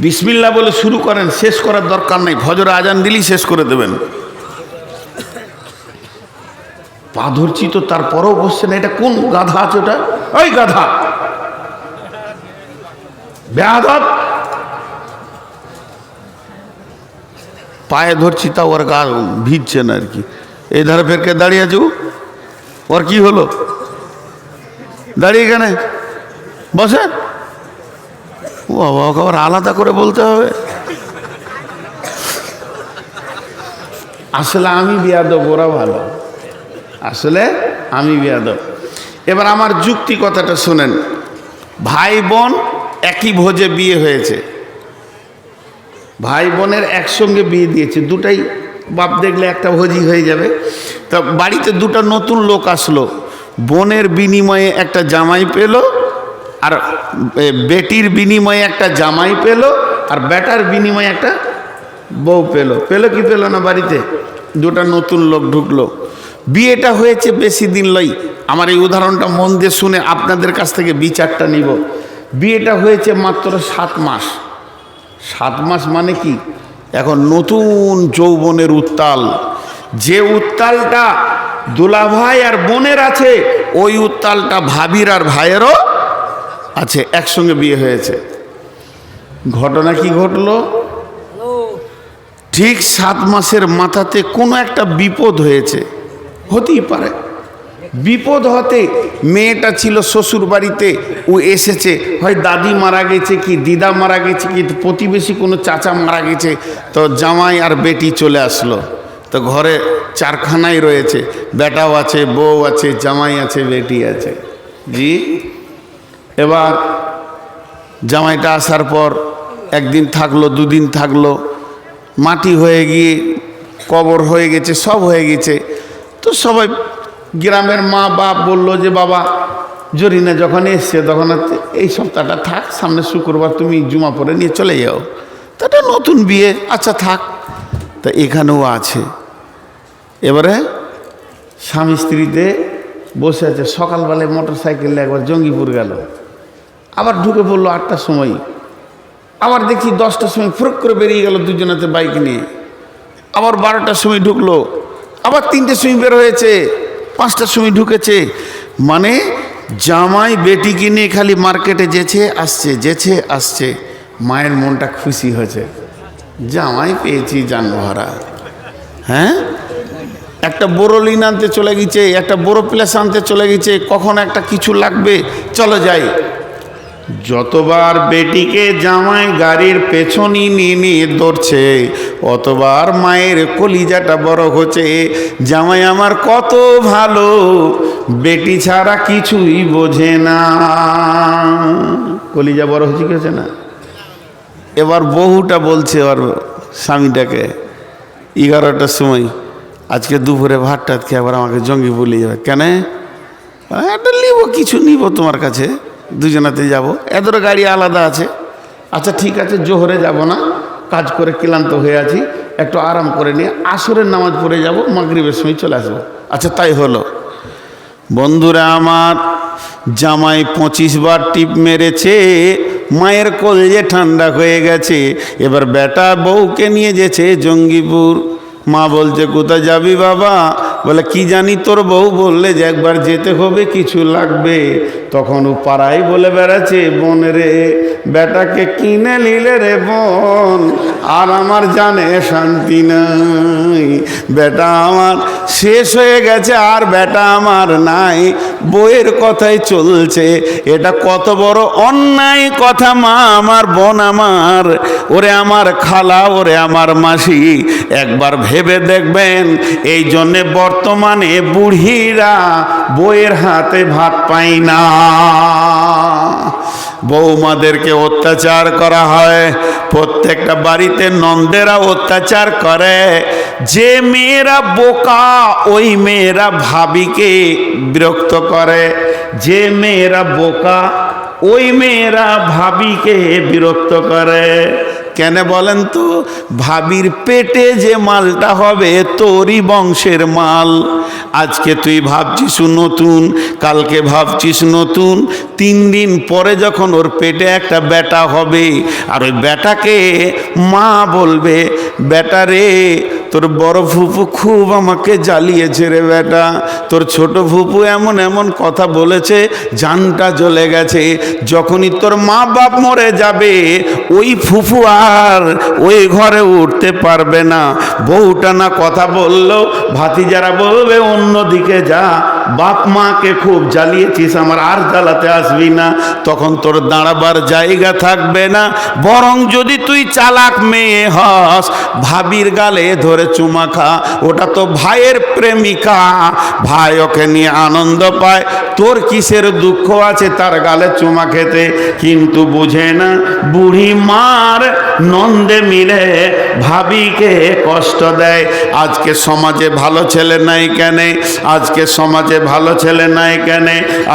বিসমিল্লাহ বলে শুরু করেন, শেষ করার দরকার নেই। ফজরে আজান দিলেই শেষ করে দেবেন। পা ধরছি তো, তারপরও বসছে না। এটা কোন গাধা আছে ওটা? ওই গাধা বেয়াদব, পায়ে ধরছি তা ওর গা ভিজছে না আর কি। এই ধারে ফেরকে দাঁড়িয়ে আছো, ওর কি হলো? দাঁড়িয়ে এখানে বসেন। ও বাবা, ওকে আবার আলাদা করে বলতে হবে? আসলে আমি বিয়াদব, ওরা ভালো। আসলে আমি বিয়াদব। এবার আমার যুক্তি কথাটা শোনেন। ভাই বোন একই ভোজে বিয়ে হয়েছে, ভাই বোনের একসঙ্গে বিয়ে দিয়েছে, দুটাই বাপ দেখলে একটা ভোজই হয়ে যাবে। তা বাড়িতে দুটো নতুন লোক আসলো, বোনের বিনিময়ে একটা জামাই পেল, আর বেটির বিনিময়ে একটা জামাই পেল, আর বেটার বিনিময়ে একটা বউ পেল। পেলো কি পেল না? বাড়িতে দুটা নতুন লোক ঢুকলো। বিয়েটা হয়েছে বেশি দিন লই। আমার এই উদাহরণটা মন দিয়ে শুনে আপনাদের কাছ থেকে বিচারটা নিব। বিয়েটা হয়েছে মাত্র 7 মাস। 7 মাস মানে কি? এখন নতুন যৌবনের উত্তাল, যে উত্তালটা দুলাভাই আর বোনের আছে, ওই উত্তালটা ভাবির আর ভাইয়েরও আছে। একসঙ্গে বিয়ে হয়েছে। ঘটনা কি ঘটলো? ঠিক 7 মাসের মাথাতে কোনো একটা বিপদ হয়েছে, হতেই পারে। বিপদ হতে মেয়েটা ছিল শ্বশুর বাড়িতে, ও এসেছে, হয় দাদি মারা গেছে কি দিদা মারা গেছে কি প্রতিবেশী কোনো চাচা মারা গেছে, তো জামাই আর বেটি চলে আসলো। তো ঘরে চারখানাই রয়েছে, বেটাও আছে, বউ আছে, জামাই আছে, বেটি আছে। জি, এবার জামাইটা আসার পর একদিন থাকলো, দুদিন থাকলো, মাটি হয়ে গিয়ে কবর হয়ে গেছে, সব হয়ে গেছে। তো সবাই গ্রামের মা বাপ বলল যে বাবা জরিনা যখন এসছে তখন এই সপ্তাহটা থাক, সামনে শুক্রবার তুমি জুমা পরে নিয়ে চলে যাও। তো এটা নতুন বিয়ে, আচ্ছা থাক। তা এখানেও আছে। এবারে স্বামী স্ত্রীতে বসে আছে। সকালবেলায় মোটর সাইকেলে একবার জঙ্গিপুর গেল, আবার ঢুকে পড়লো 8টার সময়। আবার দেখি 10টার সময় ফুরক করে বেরিয়ে গেল দুজনাতে বাইক নিয়ে। আবার 12টার সময় ঢুকলো, আবার 3টের সময় বের হয়েছে, 5টার সময় ঢুকেছে। মানে জামাই বেটিকে নিয়ে খালি মার্কেটে যেছে আসছে, যেছে আসছে। মায়ের মনটা খুশি হয়েছে, জামাই পেয়েছি জানভরা। হ্যাঁ, একটা বড় লিন আনতে চলে গেছে, একটা বড় প্লেস আনতে চলে গেছে, কখন একটা কিছু লাগবে, চলো যাই। যতবার বেটিকে জামাই গাড়ির পেছনই নিয়ে নিয়ে দৌড়ছে, অতবার মায়ের কলিজাটা বড় হচ্ছে, জামাই আমার কত ভালো, বেটি ছাড়া কিছুই বোঝে না। কলিজা বড় হচ্ছে, কি হচ্ছে না? এবার বহুটা বলছে ওর স্বামীটাকে 11টার সময়, আজকে দুপুরে ভাত টাত খেয়ে আবার আমাকে জঙ্গি বলে যাবে কেন? একটা নিব, কিছু নিব তোমার কাছে, দুজনাতে যাব, এদের গাড়ি আলাদা আছে। আচ্ছা ঠিক আছে, জোহরে যাব না, কাজ করে ক্লান্ত হয়ে আছি, একটু আরাম করে নিয়ে আসরের নামাজ পড়ে যাব, মাগরিবের সময় চলে আসবো। আচ্ছা তাই হলো। বন্ধুরা আমার, জামাই 25 বার টিপ মেরেছে, মায়ের কলজে ঠান্ডা হয়ে গেছে। এবার বেটা বউকে নিয়ে যেছে জঙ্গিপুর। মা বলছে কোথায় যাবি বাবা? বলে কি জানি, তোর বউ বললে যে একবার যেতে হবে, কিছু লাগবে। তখন ও পাড়ায় বলে বেড়াচ্ছে, বোন রে বেটাকে কিনে নিলে রে বোন, আর আমার জানে শান্তি নাই। বেটা আমার শেষ হয়ে গেছে, আর বেটা আমার নাই, বউয়ের কথাই চলছে। এটা কত বড় অন্যায় কথা মা আমার, বোন আমার, ওরে আমার খালা, ওরে আমার মাসি, একবার ভেবে দেখবেন। এই জন্যে বর্তমানে বুড়িরা বউয়ের হাতে ভাত পায় না, বৌমাদেরকে অত্যাচার করা হয়। প্রত্যেকটা বাড়িতে নন্দেরা অত্যাচার করে। যে মেয়েরা বোকা, ওই মেয়েরা ভাবিকে বিরক্ত করে। যে মেয়েরা বোকা, ওই মেয়েরা ভাবিকে বিরক্ত করে। কেন বলেন তো? ভাবির পেটে যে মালটা হবে তোরই বংশের মাল। আজকে তুই ভাবছিস নতুন, কালকে ভাবছিস নতুন, 3 দিন পরে যখন ওর পেটে একটা বেটা হবে, আর ওই বেটাকে মা বলবে, বেটা রে তোর বড় ফুপু খুব আমাকে জ্বালিয়েছে রে বেটা, তোর ছোট ফুপু এমন এমন কথা বলেছে, জানটা জ্বলে গেছে। যখনই তোর মা বাপ মরে যাবে, ওই ফুফু আর ওই ঘরে উঠতে পারবে না। বউটা না কথা বললো, ভাতিজারা বলবে অন্যদিকে যা, বাপ মাকে খুব জ্বালিয়েছিস, আমার আর জ্বালাতে আসবি না, তখন তোর দাঁড়াবার জায়গা থাকবে না। বরং যদি তুই চালাক মেয়ে হস, ভাবির গালে ধরে চুমা খা, ওটা তো ভাইয়ের প্রেমিকা, ভাই ওকে নিয়ে আনন্দ পায়, তোর কিসের দুঃখ আছে তার গালে চুমা খেতে? কিন্তু বুঝে না বুড়ি মার নন্দে মিলে ভাবিকে কষ্ট দেয়। আজকে সমাজে ভালো ছেলে নাই কেন? আজকে সমাজে ভালো ছেলে নাই কেন?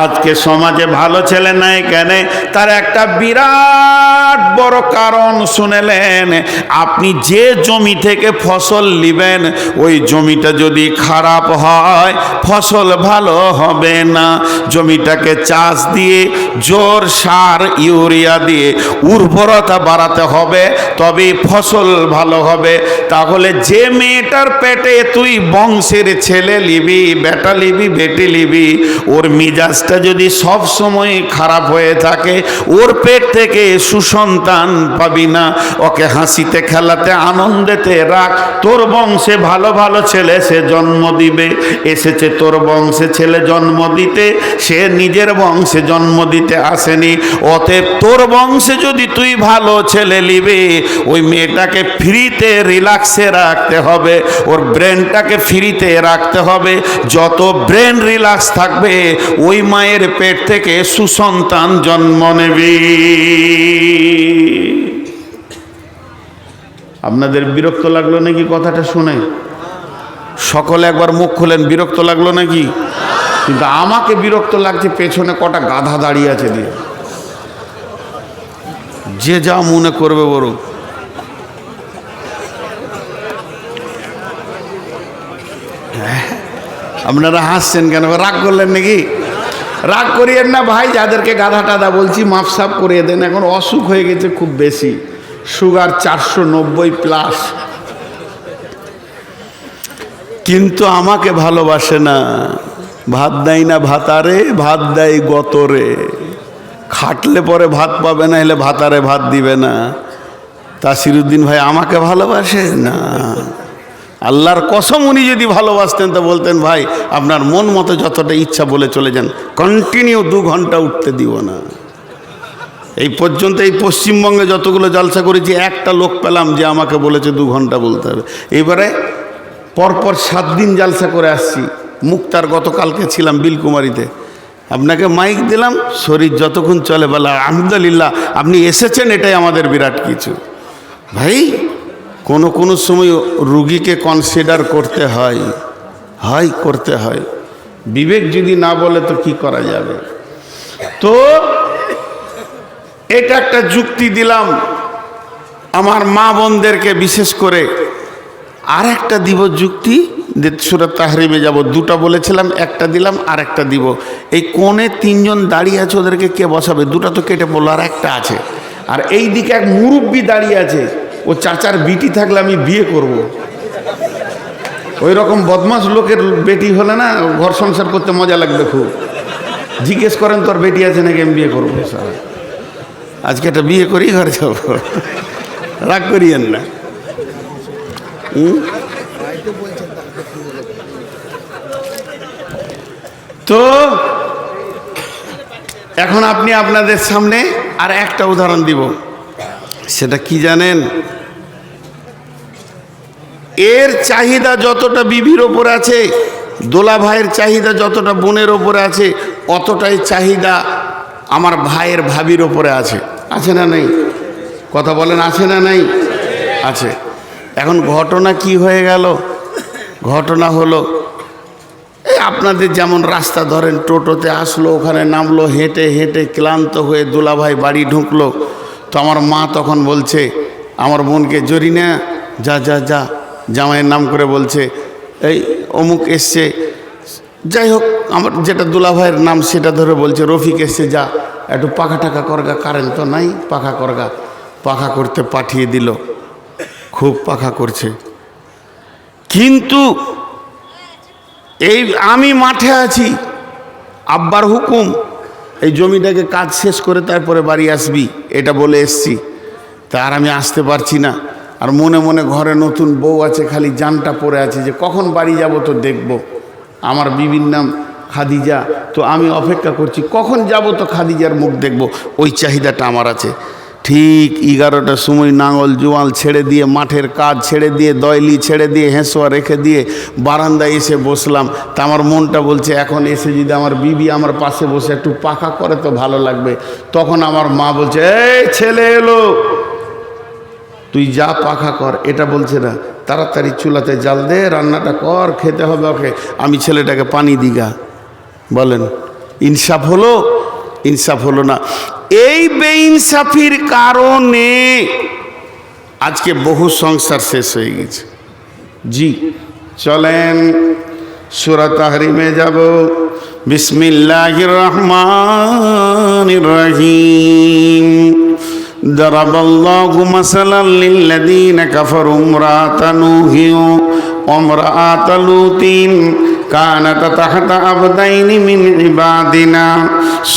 আজকে সমাজে ভালো ছেলে নাই কেন? তার একটা বিরাট বড় কারণ শুনেলেন। আপনি যে জমি থেকে ফসল নেবেন, ওই জমিটা যদি খারাপ হয় ফসল ভালো হবে না। জমিটাকে চাষ দিয়ে জোর সার ইউরিয়া দিয়ে উর্বরতা বাড়াতে হবে, তবে ফসল ভালো হবে। তাহলে যে মেয়েটার পেটে তুই বংশের ছেলে লিবি, বেটা লিবি, বেটি লিবি, ওর মিজাজটা যদি সব সময় খারাপ হয়ে থাকে, ওর পেট থেকে সুসন্তান পাবি না। ওকে হাসিতে খেলাতে আনন্দেতে রাখ, তোর বংশে ভালো ভালো ছেলে সে জন্ম দিবে। এসেছে তোর বংশে ছেলে জন্ম দিতে, সে নিজের বংশে জন্ম দিতে আসেনি। অতএব তোর বংশে যদি তুই ভালো ছেলে নিবি, ওই মেয়েটাকে ফ্রিতে রিল্যাক্সে রাখতে হবে, ওর ব্রেনটাকে ফ্রিতে রাখতে হবে। যত ব্রেন রিল্যাক্স থাকবে, ওই মায়ের পেট থেকে সুসন্তান জন্ম নেবে। আপনাদের বিরক্ত লাগলো নাকি কথাটা শুনে? সকলে একবার মুখ খুলেন, বিরক্ত লাগলো নাকি? কিন্তু আমাকে বিরক্ত লাগছে, পেছনে কটা গাধা দাঁড়িয়ে আছে দিয়ে, যে যা মনে করবে বড়। আপনারা হাসছেন কেন? রাগ করলেন নাকি? রাগ করিয়েন না ভাই, যাদেরকে গাধা টাধা বলছি মাফ সাফ করিয়ে দেন। এখন অসুখ হয়ে গেছে খুব বেশি, সুগার 490+। কিন্তু আমাকে ভালোবাসে না, ভাত দেয় না ভাতারে, ভাত দেয় গতরে। খাটলে পরে ভাত পাবে না, এলে ভাতারে ভাত দিবে না। তাসিরুদ্দিন ভাই আমাকে ভালোবাসে না। আল্লাহর কসম, উনি যদি ভালোবাসতেন তো বলতেন, ভাই আপনার মন মতো যতটা ইচ্ছা বলে চলে যান, কন্টিনিউ 2 ঘন্টা উঠতে দিব না। এই পর্যন্ত এই পশ্চিমবঙ্গে যতগুলো জালসা করেছি, একটা লোক পেলাম যে আমাকে বলেছে 2 ঘন্টা বলতে হবে। এবারে পরপর 7 দিন জালসা করে আসছি। মুক্তার গতকালকে ছিলাম বিলকুমারীতে, আপনাকে মাইক দিলাম, শরীর যতক্ষণ চলে বলা আলহামদুলিল্লাহ আপনি এসেছেন, এটাই আমাদের বিরাট কিছু। ভাই কোনো সময় রুগীকে কনসিডার করতে হয়, করতে হয়। বিবেক যদি না বলে তো কি করা যাবে? তো এটা একটা যুক্তি দিলাম আমার মা বোনদেরকে বিশেষ করে। আর একটা দিব যুক্তি, সূরা তাহরিমে যাব। 2টা বলেছিলাম, একটা দিলাম, আর একটা দিব। এই কোণে 3 জন দাঁড়িয়ে আছে, ওদেরকে কে বসাবে? 2টা তো কেটে বললো, আর একটা আছে। আর এই দিকে এক মুরব্বি দাঁড়িয়ে আছে, ও চাচার বিটি থাকলে আমি বিয়ে করব। ওই রকম বদমাস লোকের বেটি হলে না, ঘর সংসার করতে মজা লাগবে খুব। জিজ্ঞেস করেন তোর বেটি আছে নাকি, আমি বিয়ে করবো। স্যার আজকে একটা বিয়ে করি, ঘরে যাব। রাগ করিয়েন না। তো এখন আপনি আপনাদের সামনে আর একটা উদাহরণ দিব। সেটা কি জানেন? এর চাহিদা যতটা বিবির ওপরে আছে, দোলা ভাইয়ের চাহিদা যতটা বোনের ওপরে আছে, অতটাই চাহিদা আমার ভাইয়ের ভাবির ওপরে আছে। আছে না নেই? কথা বলেন, আছে না নাই? আছে। এখন ঘটনা কি হয়ে গেল? ঘটনা হলো, এই আপনাদের যেমন রাস্তা ধরেন, টোটোতে আসলো, ওখানে নামলো, হেঁটে হেঁটে ক্লান্ত হয়ে দুলাভাই বাড়ি ঢুকলো। তো আমার মা তখন বলছে আমার বোনকে, জরিনা যা যা যা, জামাইয়ের নাম করে বলছে, এই অমুক এসছে। যাই হোক, আমার যেটা দুলাভাইয়ের নাম সেটা ধরে বলছে, রফিক এসছে, যা একটু পাখা টাকা করগা, কারেন্ট তো নাই, পাখা করগা। পাখা করতে পাঠিয়ে দিল, খুব পাখা করছে। কিন্তু এই আমি মাঠে আছি, আব্বার হুকুম, এই জমিটাকে কাজ শেষ করে তারপরে বাড়ি আসবি, এটা বলে এসছি। তার আমি আসতে পারছি না। আর মনে মনে ঘরে নতুন বউ আছে, খালি জানটা পড়ে আছে যে কখন বাড়ি যাব তো দেখব। আমার বিবির নাম খাদিজা, তো আমি অপেক্ষা করছি কখন যাব তো খাদিজার মুখ দেখব, ওই চাহিদাটা আমার আছে। ঠিক 11টার সময় নাঙল জোয়াল ছেড়ে দিয়ে, মাঠের কাজ ছেড়ে দিয়ে, দয়লি ছেড়ে দিয়ে, হেঁসোয়া রেখে দিয়ে বারান্দায় এসে বসলাম। তা আমার মনটা বলছে এখন এসে যদি আমার বিবি আমার পাশে বসে একটু পাখা করে তো ভালো লাগবে। তখন আমার মা বলছে, এই ছেলে এলো, তুই যা পাখা কর। এটা বলছে না, তাড়াতাড়ি চুলাতে জাল দে, রান্নাটা কর, খেতে হবে ওকে, আমি ছেলেটাকে পানি দিগা। বলেন ইনসাফ হলো? ইনসাফ হলো না। এই বেইনসাফির কারণে আজকে বহু সংসার শেষ হয়ে গেছে। জি চলেন সূরা তাহরিমে যাব। বিসমিল্লাহির রহমানির রহিম। দারাবাল্লাহু মাসালান লিল্লাযীনা কাফারু ইমরাআতা নূহিন ওয়া ইমরাআতা লূতিন কানাতা তাহতা আবদাইনি মিন ইবাদিনা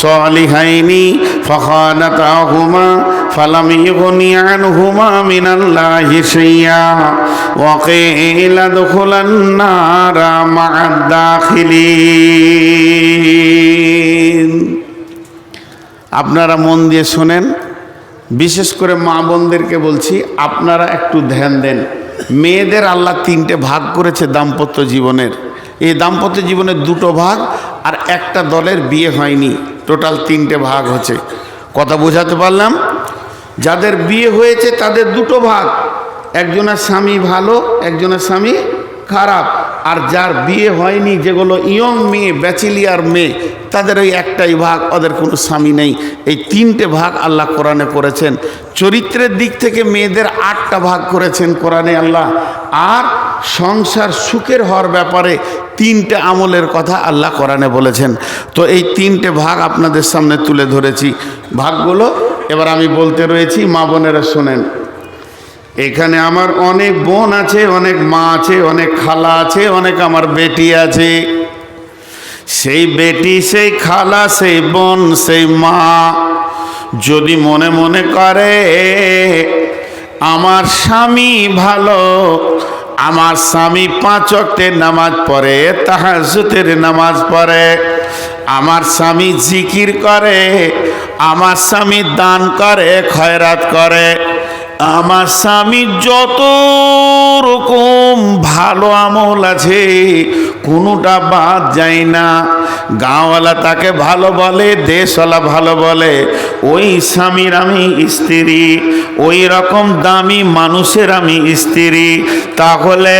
সালিহাইনি ফাখানাতাহুমা ফালাম ইগনি আনহুমা মিনাল্লাহি শাইআ ওয়া কিলা দুখুলান নারা মা'আদ দাখিলিন। আপনারা মন দিয়ে শোনেন, বিশেষ করে মা বোনদেরকে বলছি, আপনারা একটু ধ্যান দেন। মেয়েদের আল্লাহ 3টে ভাগ করেছে দাম্পত্য জীবনের। এই দাম্পত্য জীবনের 2টো ভাগ, আর একটা দলের বিয়ে হয়নি, টোটাল 3টে ভাগ হচ্ছে। কথা বোঝাতে পারলাম? যাদের বিয়ে হয়েছে তাদের 2টো ভাগ, একজনের স্বামী ভালো, একজনের স্বামী খারাপ। আর যার বিয়ে হয়নি, যেগুলো ইয়ং মেয়ে, ব্যাচেলিয়ার মেয়ে, তাদের ওই একটাই ভাগ, ওদের কোনো স্বামী নেই। এই 3টে ভাগ আল্লাহ কোরআনে করেছেন। চরিত্রের দিক থেকে মেয়েদের 8টা ভাগ করেছেন কোরআনে আল্লাহ। আর সংসার সুখের হওয়ার ব্যাপারে 3টে আমলের কথা আল্লাহ কোরআনে বলেছেন। তো এই 3টে ভাগ আপনাদের সামনে তুলে ধরেছি। ভাগগুলো এবার আমি বলতে রয়েছি, মা বোনেরা শোনেন। এখানে আমার অনেক বোন আছে, অনেক মা আছে, অনেক খালা আছে, অনেক আমার বেটি আছে। সেই বেটি, সেই খালা, সেই বোন, সেই মা যদি মনে মনে করে আমার স্বামী ভালো, আমার স্বামী 5 ওয়াক্তের নামাজ পড়ে, তাহাজ্জুদের নামাজ পড়ে, আমার স্বামী জিকির করে, আমার স্বামী দান করে, খয়রাত করে, আমার স্বামী যত রকম ভালো আমল আছে কোনোটা বাদ যায় না। গাঁওয়ালা তাকে ভালো বলে, দেশওয়ালা ভালো বলে, ওই স্বামীর আমি স্ত্রী, ওই রকম দামি মানুষের আমি স্ত্রী। তাহলে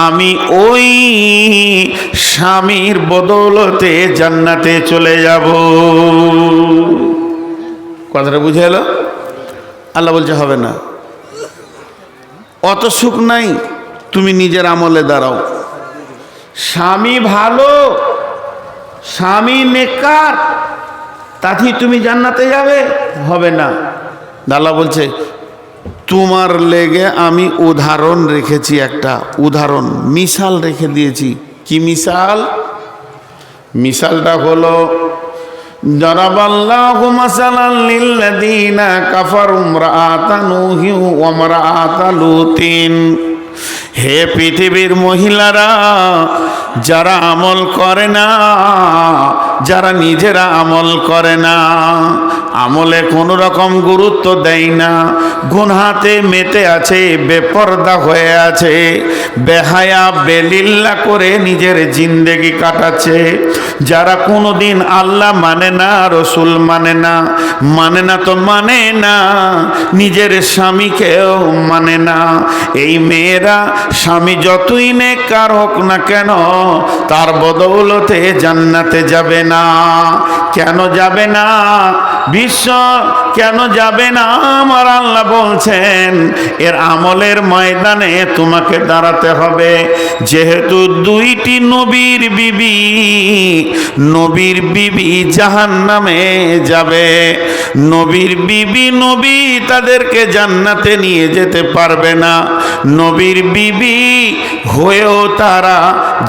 আমি ওই স্বামীর বদৌলতে জান্নাতে চলে যাব। কথাটা বুঝে এলো? আল্লাহ বলছে হবে না, অত সুখ নাই, তুমি নিজের আমলে দাঁড়াও। স্বামী ভালো, স্বামী নেককার, তাতেই তুমি জান্নাতে যাবে? হবে না। আল্লাহ বলছে তোমার লেগে আমি উদাহরণ রেখেছি, একটা উদাহরণ, মিশাল রেখে দিয়েছি। কি মিশাল? মিশালটা হলো দারাবাল্লাহু মাসালান লিল্লাযীনা কাফারু ইমরাআতা নূহিন ওয়া ইমরাআতা লূতিন। হে পৃথিবীর মহিলারা, যারা আমল করে না, যারা নিজেরা আমল করে না, আমলে কোনো রকম গুরুত্ব দেয় না, গুনহাতে মেতে আছে, বেপরদা হয়ে আছে, বেহায়া বেলিল্লা করে নিজের জিন্দেগি কাটাচ্ছে, যারা কোনোদিন আল্লাহ মানে না, রসুল মানে না, মানে না তো মানে না, নিজের স্বামীকেও মানে না, এই মেয়েরা স্বামী যতই নেককার হোক না কেন তার বদৌলতে জান্নাতে যাবে না। কেন যাবে না? বিশ্ব কেন যাবে না? আমার আল্লাহ বলছেন এর আমলের ময়দানে তোমাকে দাঁড়াতে হবে। যেহেতু 2টি নবীর বিবি, নবীর বিবি জাহান্নামে যাবে, নবীর বিবি, নবী তাদেরকে জান্নাতে নিয়ে যেতে পারবে না, নবীর বিবি হয়েও তারা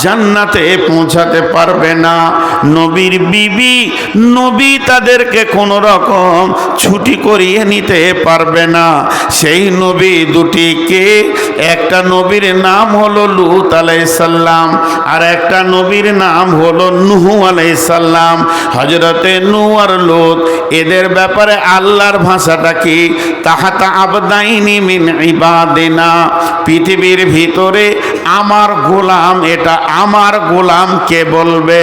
জান্নাতে পৌঁছাতে পারবে না, নবীর বিবি, নবী তাদেরকে কোনো রকম রকম ছুটি করিয়ে নিতে পারবে না। সেই নবী দুটিকে, একটা নবীর নাম হলো লূত আলাইহিস সালাম, আর একটা নবীর নাম হলো নূহ আলাইহিস সালাম। হযরতে নূহ আর লূত এদের ব্যাপারে আল্লাহর ভাষাটা কি? তাহাতা আবদাইনি মিন ইবাদিনা, পৃথিবীর ভিতরে আমার গোলাম, এটা আমার গোলাম কে বলবে?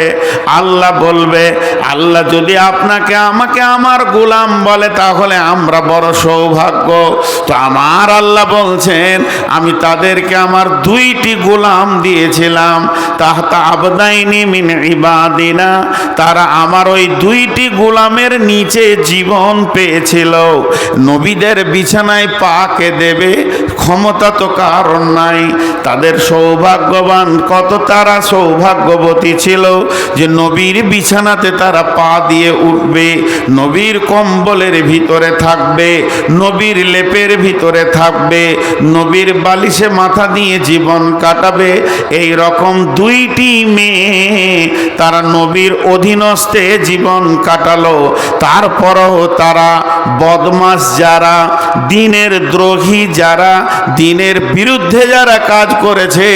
আল্লাহ বলবে। আল্লাহ যদি আপনাকে আমাকে আমার গোলাম বলে তাহলে আমরা বড় সৌভাগ্য। তো আমার আল্লাহ বলছেন আমি তাদেরকে আমার দুইটি গোলাম দিয়েছিলাম, তাহাতা আবদাইনি মিন ইবাদিনা, তারা আমার ওই দুইটি গোলামের নিচে জীবন পেয়েছিল। নবীদের বিছানায় পাকে দেবে ক্ষমতা তো কারণ নাই। তাদের সৌভাগ্যবান, কত তারা সৌভাগ্যবতী ছিল যে নবীর বিছানাতে তারা পা দিয়ে উঠবে, নবীর কম্বলের ভিতরে থাকবে, নবীর লেপের ভিতরে থাকবে, নবীর বালিশে মাথা দিয়ে জীবন কাটাবে। এই রকম দুইটি মেয়ে তারা নবীর অধীনস্থে জীবন কাটালো। তারপরও তারা বদমাস যারা, দ্বীনের দ্রোহী যারা, দ্বীনের বিরুদ্ধে যারা কাজ করেছে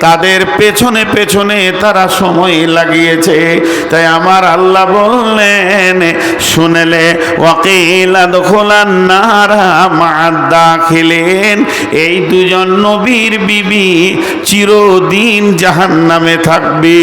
তাদের পেছনে পেছনে তারা সময় লাগিয়েছে। তাই আমার আল্লাহ বললেন শুনেলে ওয়াকিলা দখলান নারা মা'আদ দাখিলিন, এই দুজন নবীর বিবি চিরদিন জাহান্নামে থাকবে।